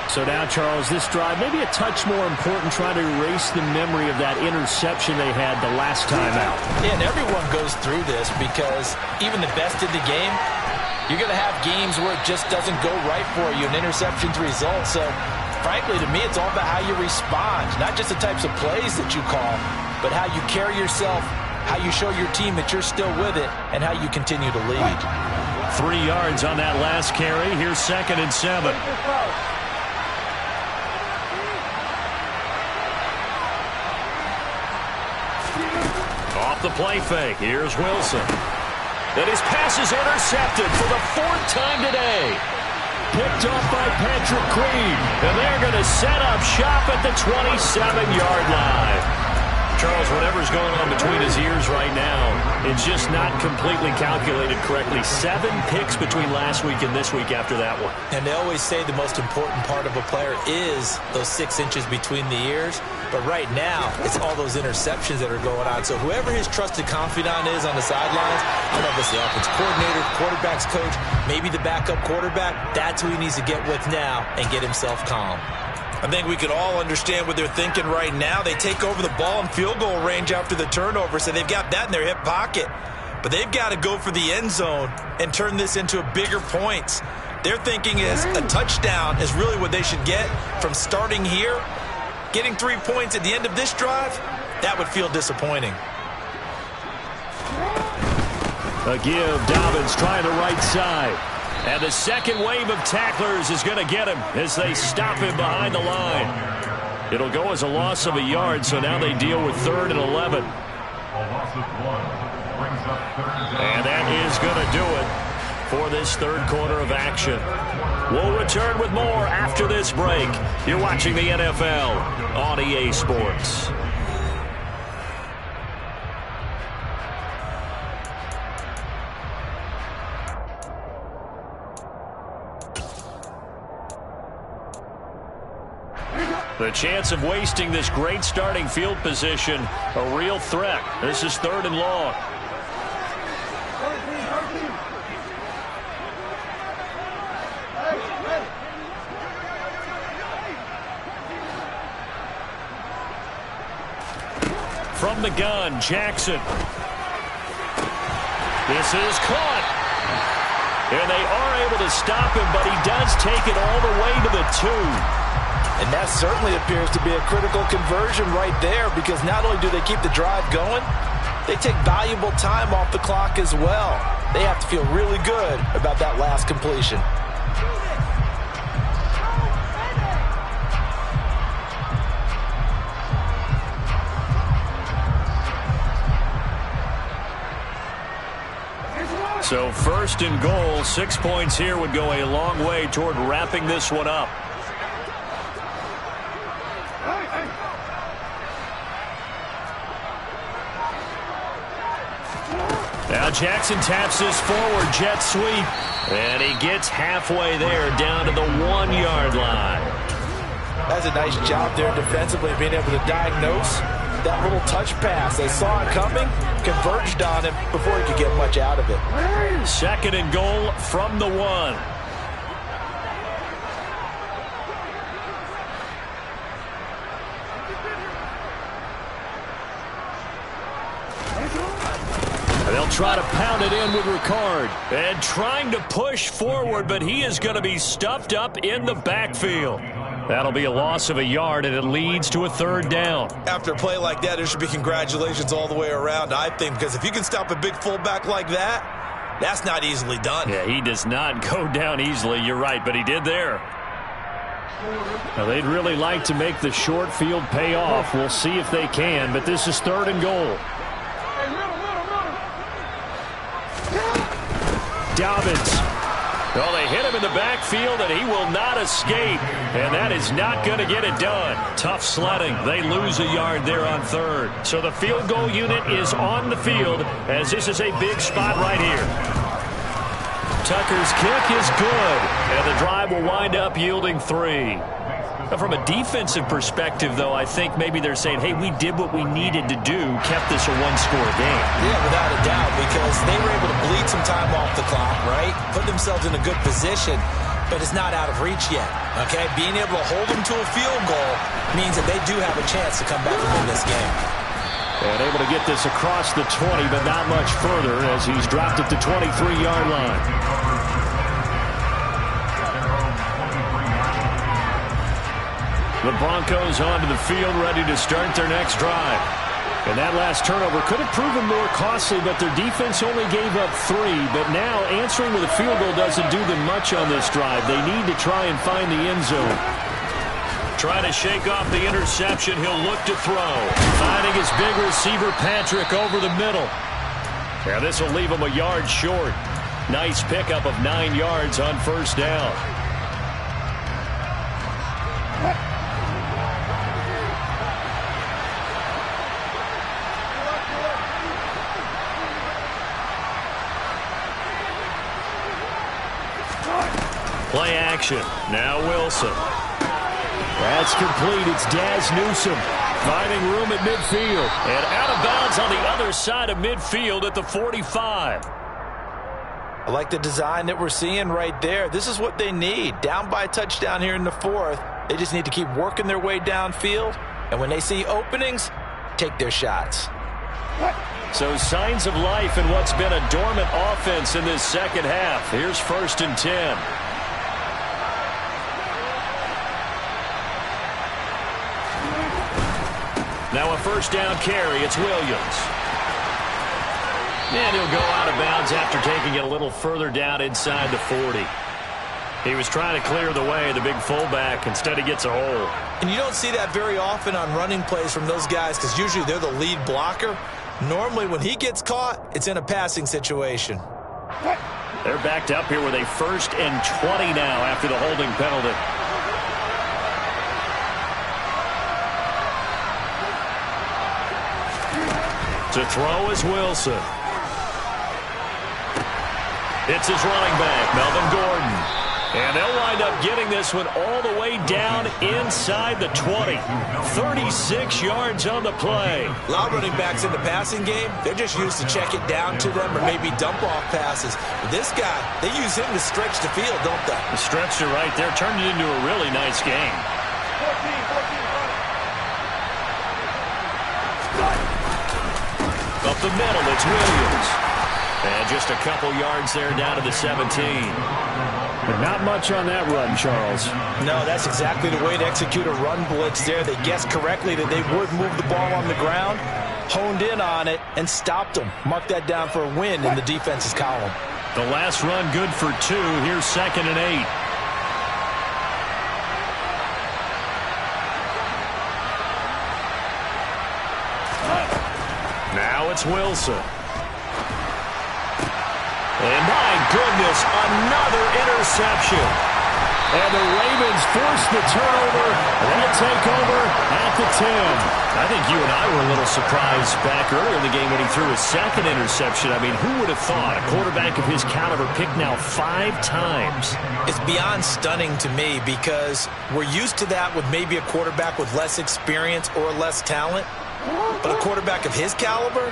Speaker 1: So now, Charles, this drive maybe a touch more important, trying to erase the memory of that interception they had the last time out.
Speaker 2: Yeah, and everyone goes through this because even the best in the game, you're going to have games where it just doesn't go right for you, and interceptions result. So, frankly, to me, it's all about how you respond, not just the types of plays that you call, but how you carry yourself, how you show your team that you're still with it, and how you continue to lead.
Speaker 1: 3 yards on that last carry. Here's 2nd and 7. the play fake. Here's Wilson. And his pass is intercepted for the 4th time today. Picked off by Patrick Queen. And they're going to set up shop at the 27-yard line. Charles, whatever's going on between his ears right now, it's just not completely calculated correctly. 7 picks between last week and this week after that one.
Speaker 2: And they always say the most important part of a player is those 6 inches between the ears. But right now, it's all those interceptions that are going on. So whoever his trusted confidant is on the sidelines, I don't know if it's the offensive coordinator, quarterback's coach, maybe the backup quarterback, that's who he needs to get with now and get himself calm.
Speaker 3: I think we can all understand what they're thinking right now. They take over the ball in field goal range after the turnover, so they've got that in their hip pocket. But they've got to go for the end zone and turn this into a bigger points. Their thinking is a touchdown is really what they should get from starting here. Getting 3 points at the end of this drive, that would feel disappointing.
Speaker 1: A give, Dobbins trying the right side. And the second wave of tacklers is going to get him as they stop him behind the line. It'll go as a loss of a yard, so now they deal with 3rd and 11. And that is going to do it for this 3rd quarter of action. We'll return with more after this break. You're watching the NFL on EA Sports. The chance of wasting this great starting field position, a real threat. This is 3rd and long. From the gun, Jackson. This is caught. And they are able to stop him, but he does take it all the way to the 2.
Speaker 5: And that certainly appears to be a critical conversion right there, because not only do they keep the drive going, they take valuable time off the clock as well. They have to feel really good about that last completion.
Speaker 1: So 1st and goal, 6 points here would go a long way toward wrapping this one up. Now Jackson taps this forward jet sweep, and he gets halfway there down to the 1-yard line.
Speaker 5: That's a nice job there defensively, being able to diagnose that little touch pass. They saw it coming, converged on him before he could get much out of it.
Speaker 1: 2nd and goal from the 1. They'll try to pound it in with Ricard. And trying to push forward, but he is going to be stuffed up in the backfield. That'll be a loss of a yard, and it leads to a 3rd down.
Speaker 3: After a play like that, there should be congratulations all the way around, I think, because if you can stop a big fullback like that, that's not easily done.
Speaker 1: Yeah, he does not go down easily. You're right, but he did there. Now, they'd really like to make the short field pay off. We'll see if they can, but this is 3rd and goal. Dobbins. Well, they hit him in the backfield, and he will not escape. And that is not going to get it done. Tough sledding. They lose a yard there on 3rd. So the field goal unit is on the field, as this is a big spot right here. Tucker's kick is good, and the drive will wind up yielding 3. Now, from a defensive perspective, though, I think maybe they're saying, hey, we did what we needed to do, kept this a 1-score game.
Speaker 2: Yeah, without a doubt, because they were able to bleed some time off the clock, right? Put themselves in a good position, but it's not out of reach yet, okay? Being able to hold them to a field goal means that they do have a chance to come back and win this game.
Speaker 1: And able to get this across the 20, but not much further as he's dropped at the 23-yard line. The Broncos onto the field, ready to start their next drive. And that last turnover could have proven more costly, but their defense only gave up 3. But now answering with a field goal doesn't do them much on this drive. They need to try and find the end zone. trying to shake off the interception. He'll look to throw. Finding his big receiver, Patrick, over the middle. Yeah, this will leave him a yard short. Nice pickup of 9 yards on first down. Play action. Now Wilson. That's complete. It's Daz Newsome finding room at midfield. And out of bounds on the other side of midfield at the 45.
Speaker 2: I like the design that we're seeing right there. This is what they need. Down by a touchdown here in the 4th. They just need to keep working their way downfield. And when they see openings, take their shots.
Speaker 1: So signs of life in what's been a dormant offense in this second half. Here's 1st and 10. Now a first down carry. It's Williams. And he'll go out of bounds after taking it a little further down inside the 40. He was trying to clear the way, the big fullback. Instead, he gets a hole.
Speaker 2: And you don't see that very often on running plays from those guys because usually they're the lead blocker. Normally, when he gets caught, it's in a passing situation.
Speaker 1: They're backed up here with a 1st and 20 now after the holding penalty. To throw is Wilson. It's his running back, Melvin Gordon. And they'll wind up getting this one all the way down inside the 20. 36 yards on the play.
Speaker 2: A lot of running backs in the passing game, they're just used to check it down to them or maybe dump off passes. But this guy, they use him to stretch the field, don't they?
Speaker 1: The stretch to right there turned it into a really nice game. Up the middle, it's Williams. And just a couple yards there down to the 17.
Speaker 5: But not much on that run, Charles.
Speaker 2: No, that's exactly the way to execute a run blitz there. They guessed correctly that they would move the ball on the ground, honed in on it, and stopped them. Mark that down for a win in the defense's column.
Speaker 1: The last run good for 2. Here's 2nd and 8. Now it's Wilson. And my goodness, another interception. And the Ravens force the turnover. They'll take over at the 10. I think you and I were a little surprised back earlier in the game when he threw his 2nd interception. I mean, who would have thought a quarterback of his caliber picked now 5 times?
Speaker 2: It's beyond stunning to me because we're used to that with maybe a quarterback with less experience or less talent. But a quarterback of his caliber,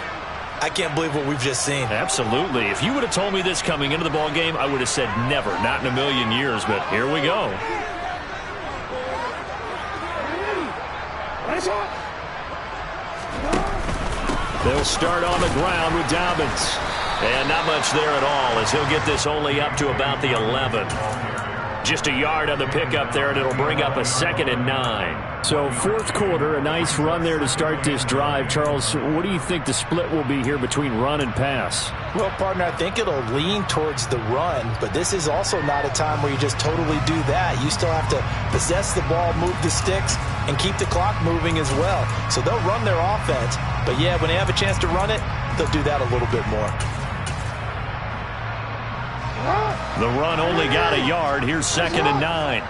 Speaker 2: I can't believe what we've just seen.
Speaker 1: Absolutely. If you would have told me this coming into the ball game, I would have said never, not in a million years. But here we go. They'll start on the ground with Dobbins. And not much there at all as he'll get this only up to about the 11. Just a yard on the pickup there, and it'll bring up a 2nd and 9.
Speaker 5: So 4th quarter, a nice run there to start this drive. Charles, what do you think the split will be here between run and pass?
Speaker 2: Well, partner, I think it'll lean towards the run, but this is also not a time where you just totally do that. You still have to possess the ball, move the sticks, and keep the clock moving as well. So they'll run their offense, but yeah, when they have a chance to run it, they'll do that a little bit more.
Speaker 1: The run only got a yard. Here's 2nd and 9.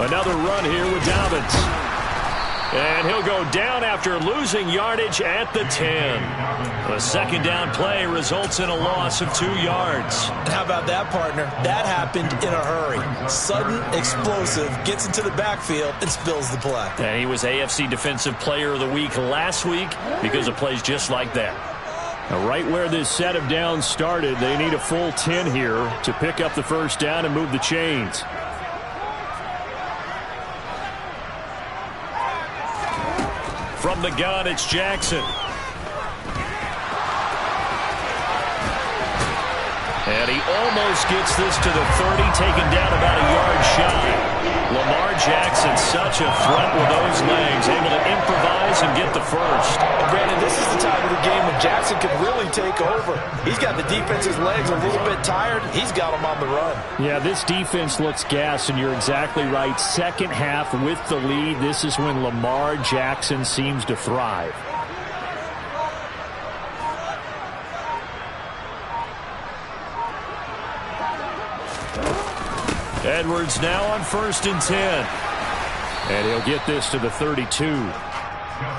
Speaker 1: Another run here with Dobbins. And he'll go down after losing yardage at the 10. A 2nd down play results in a loss of 2 yards.
Speaker 2: How about that, partner? That happened in a hurry. Sudden, explosive, gets into the backfield, and spills the play.
Speaker 1: And he was AFC Defensive Player of the Week last week because of plays just like that.
Speaker 5: Now, right where this set of downs started, they need a full 10 here to pick up the first down and move the chains.
Speaker 1: From the gun, it's Jackson. And he almost gets this to the 30, taken down about a yard shy. Lamar Jackson, such a threat with those legs, able to improvise and get the first.
Speaker 5: And Brandon, this is the time of the game when Jackson can really take over. He's got the defense's legs a little bit tired. He's got them on the run.
Speaker 1: Yeah, this defense looks gassed, and you're exactly right. Second half with the lead, this is when Lamar Jackson seems to thrive. Edwards now on 1st and 10. And he'll get this to the 32.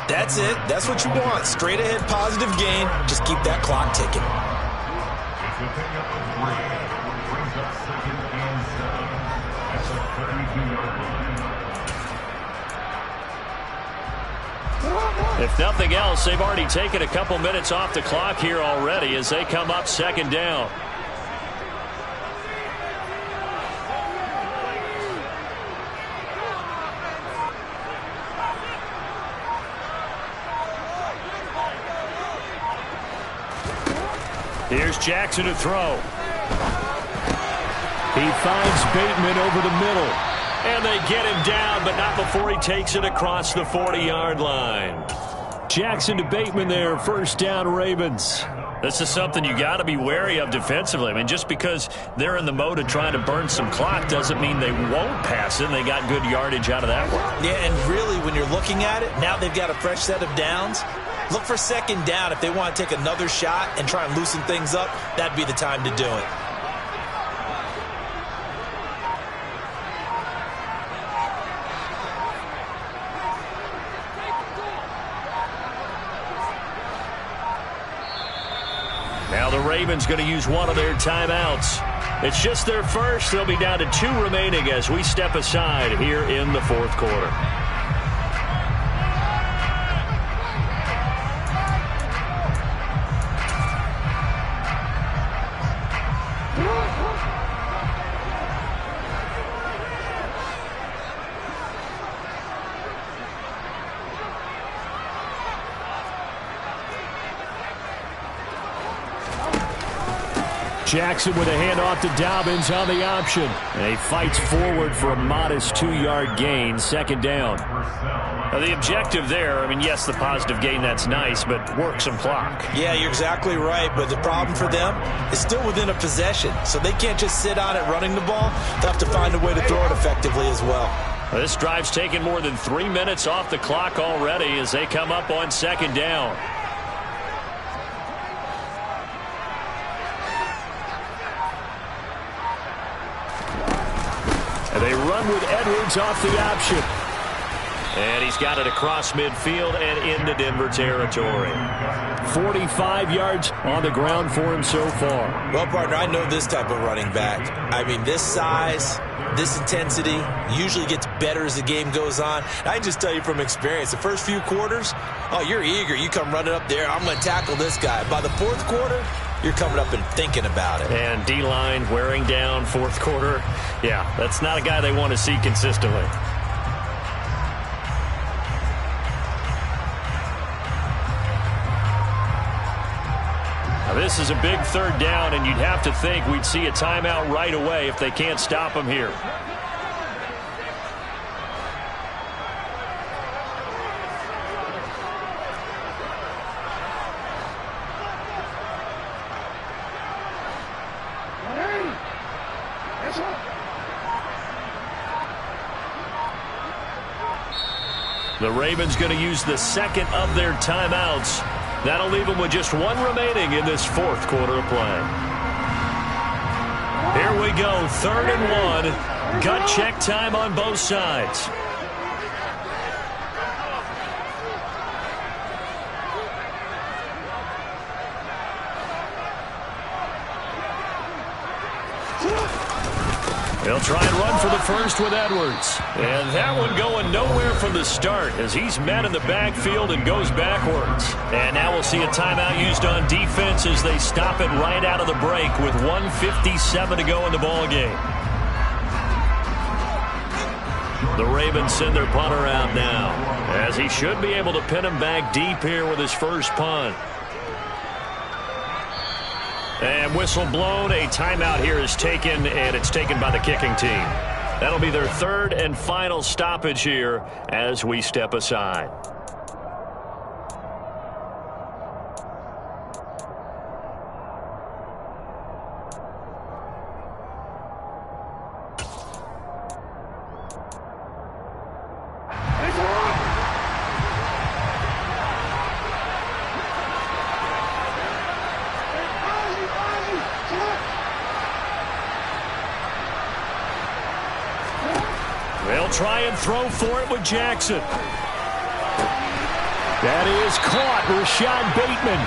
Speaker 2: That's it. That's what you want. Straight ahead positive gain. Just keep that clock ticking.
Speaker 4: It's a pickup of 3. Brings up 2nd and 7. At the 32-yard line.
Speaker 1: If nothing else, they've already taken a couple minutes off the clock here already as they come up 2nd down. Here's Jackson to throw. He finds Bateman over the middle. And they get him down, but not before he takes it across the 40-yard line. Jackson to Bateman there, 1st down Ravens. This is something you got to be wary of defensively. I mean, just because they're in the mode of trying to burn some clock doesn't mean they won't pass it. And they got good yardage out of that one.
Speaker 2: Yeah, and really, when you're looking at it, now they've got a fresh set of downs. Look for 2nd down. If they want to take another shot and try and loosen things up, that'd be the time to do it.
Speaker 1: Now the Ravens going to use one of their timeouts. It's just their first. They'll be down to 2 remaining as we step aside here in the 4th quarter. Jackson with a handoff to Dobbins on the option. And he fights forward for a modest 2-yard gain, 2nd down. Now the objective there, I mean, yes, the positive gain, that's nice, but work some clock.
Speaker 2: Yeah, you're exactly right, but the problem for them is still within a possession, so they can't just sit on it running the ball. They'll have to find a way to throw it effectively as well.
Speaker 1: This drive's taken more than 3 minutes off the clock already as they come up on 2nd down. And they run with Edwards off the option. And he's got it across midfield and into Denver territory. 45 yards on the ground for him so far.
Speaker 2: Well, partner, I know this type of running back. I mean, this size, this intensity usually gets better as the game goes on. I can just tell you from experience, the first few quarters, oh, you're eager. You come running up there, I'm going to tackle this guy. By the 4th quarter, you're coming up and thinking about it.
Speaker 1: And D-line wearing down 4th quarter. Yeah, that's not a guy they want to see consistently. Now this is a big 3rd down, and you'd have to think we'd see a timeout right away if they can't stop him here. The Ravens going to use the 2nd of their timeouts. That'll leave them with just 1 remaining in this 4th quarter of play. Here we go, 3rd and 1. Gut check time on both sides. They'll try and run for the first with Edwards. And that one going nowhere from the start as he's met in the backfield and goes backwards. And now we'll see a timeout used on defense as they stop it right out of the break with 1:57 to go in the ballgame. The Ravens send their punter out now as he should be able to pin him back deep here with his first punt. And whistle blown, a timeout here is taken, and it's taken by the kicking team. That'll be their third and final stoppage here as we step aside. They'll try and throw for it with Jackson. That is caught, Rashad Bateman.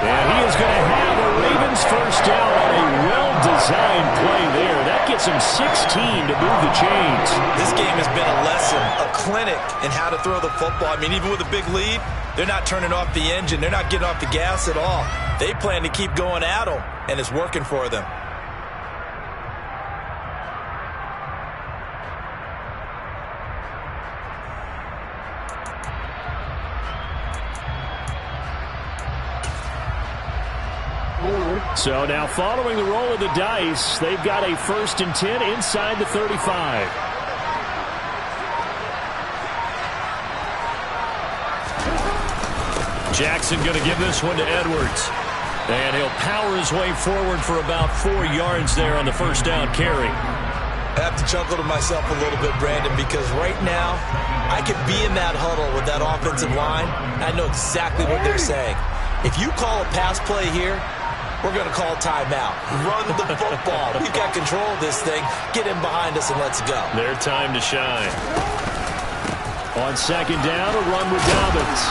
Speaker 1: And he is going to have a Ravens first down on a well-designed play there. That gets him 16 to move the chains.
Speaker 3: This game has been a lesson, a clinic in how to throw the football. I mean, even with a big lead, they're not turning off the engine. They're not getting off the gas at all. They plan to keep going at them, and it's working for them.
Speaker 1: So now following the roll of the dice, they've got a 1st and 10 inside the 35. Jackson going to give this one to Edwards. And he'll power his way forward for about 4 yards there on the first down carry.
Speaker 2: I have to chuckle to myself a little bit, Brandon, because right now I could be in that huddle with that offensive line. I know exactly what they're saying. If you call a pass play here, we're going to call timeout. Run the football. We've got control of this thing. Get in behind us and let's go.
Speaker 1: Their time to shine. On second down, a run with Dobbins.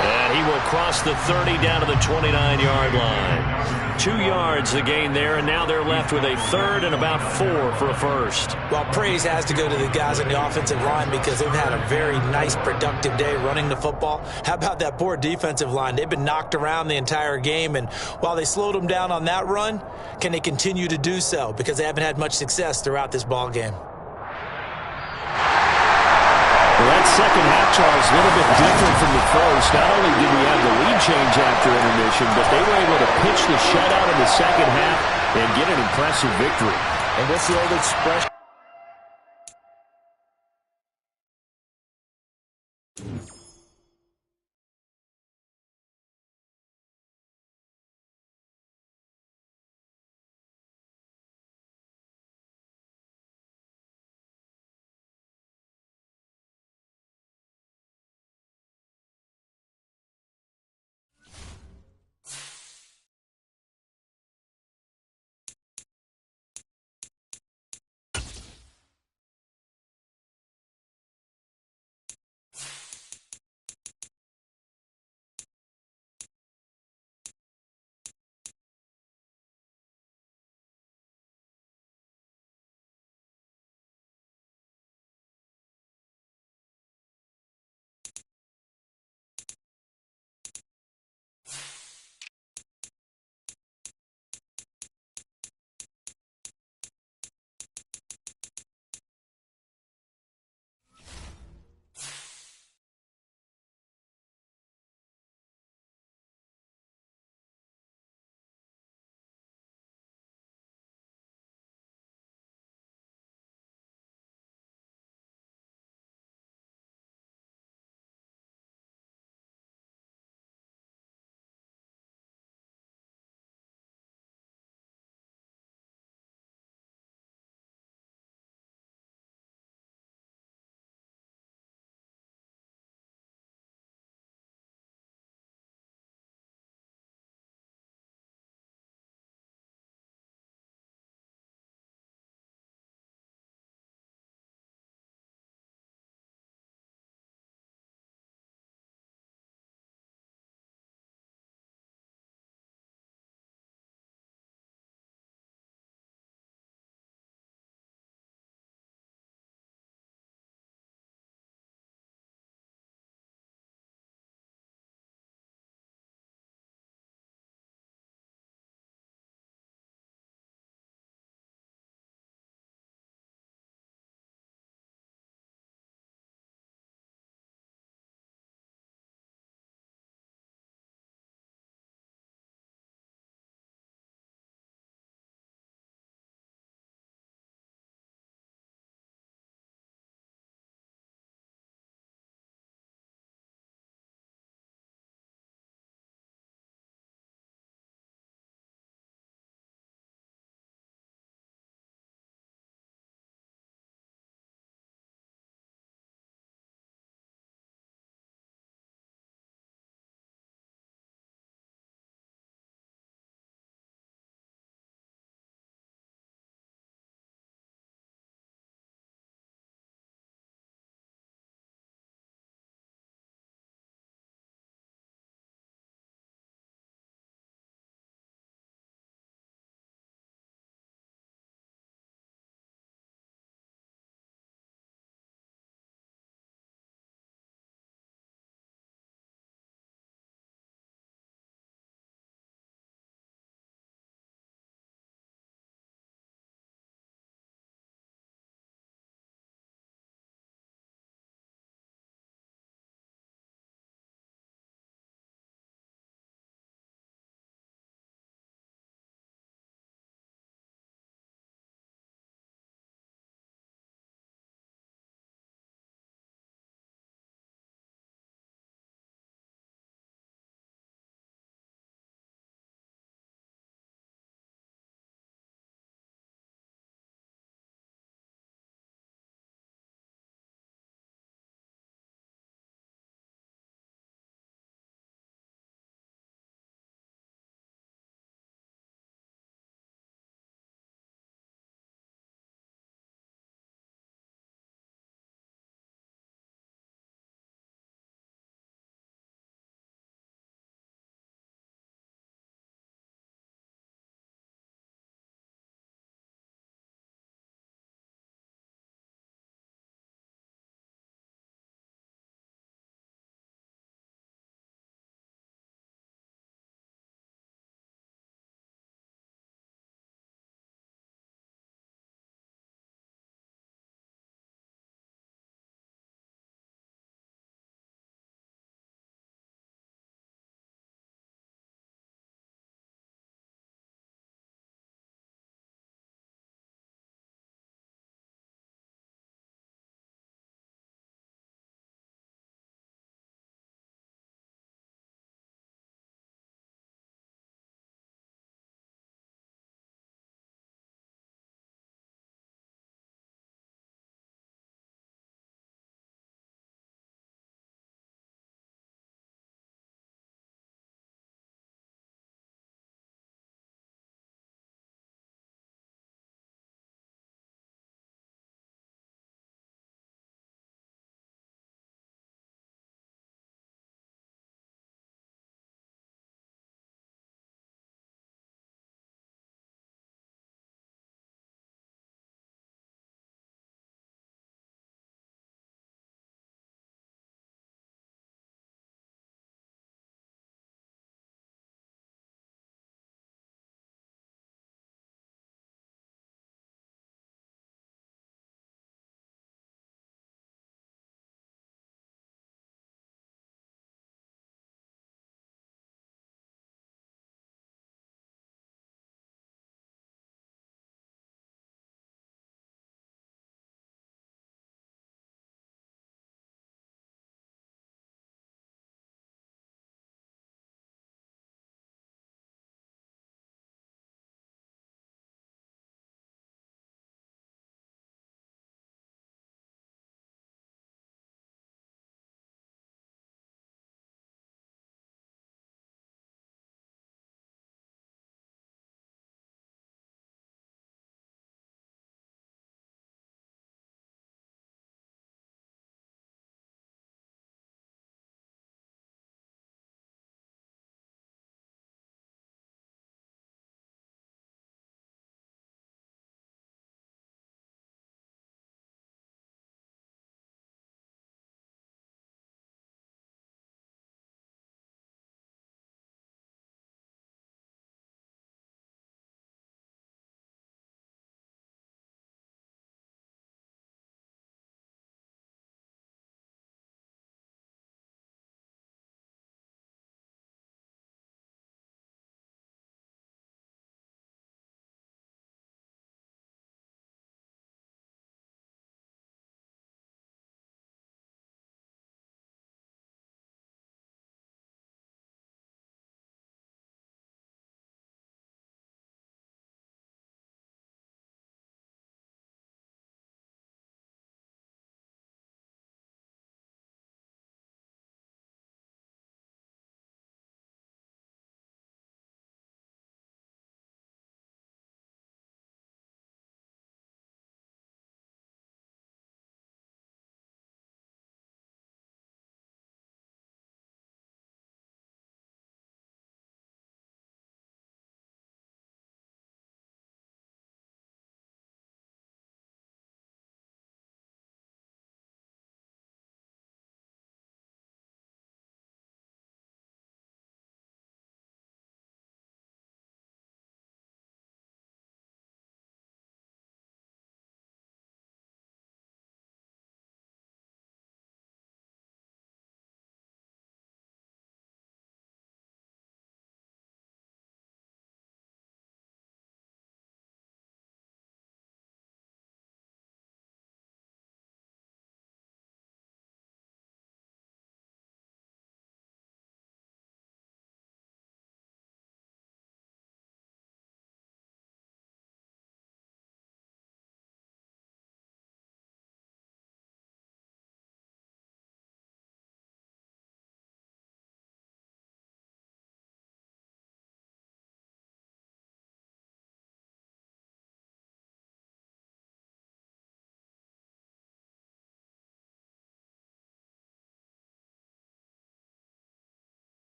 Speaker 1: And he will cross the 30 down to the 29-yard line. 2 yards the gain there, and now they're left with a 3rd and about 4 for a first.
Speaker 2: Well, praise has to go to the guys on the offensive line because they've had a very nice, productive day running the football. How about that poor defensive line? They've been knocked around the entire game, and while they slowed them down on that run, can they continue to do so? Because they haven't had much success throughout this ball game.
Speaker 1: Well, that second half, Charles, a little bit different from the first. Not only did we have the lead change after intermission, but they were able to pitch the shutout in the second half and get an impressive victory.
Speaker 5: And what's the old expression?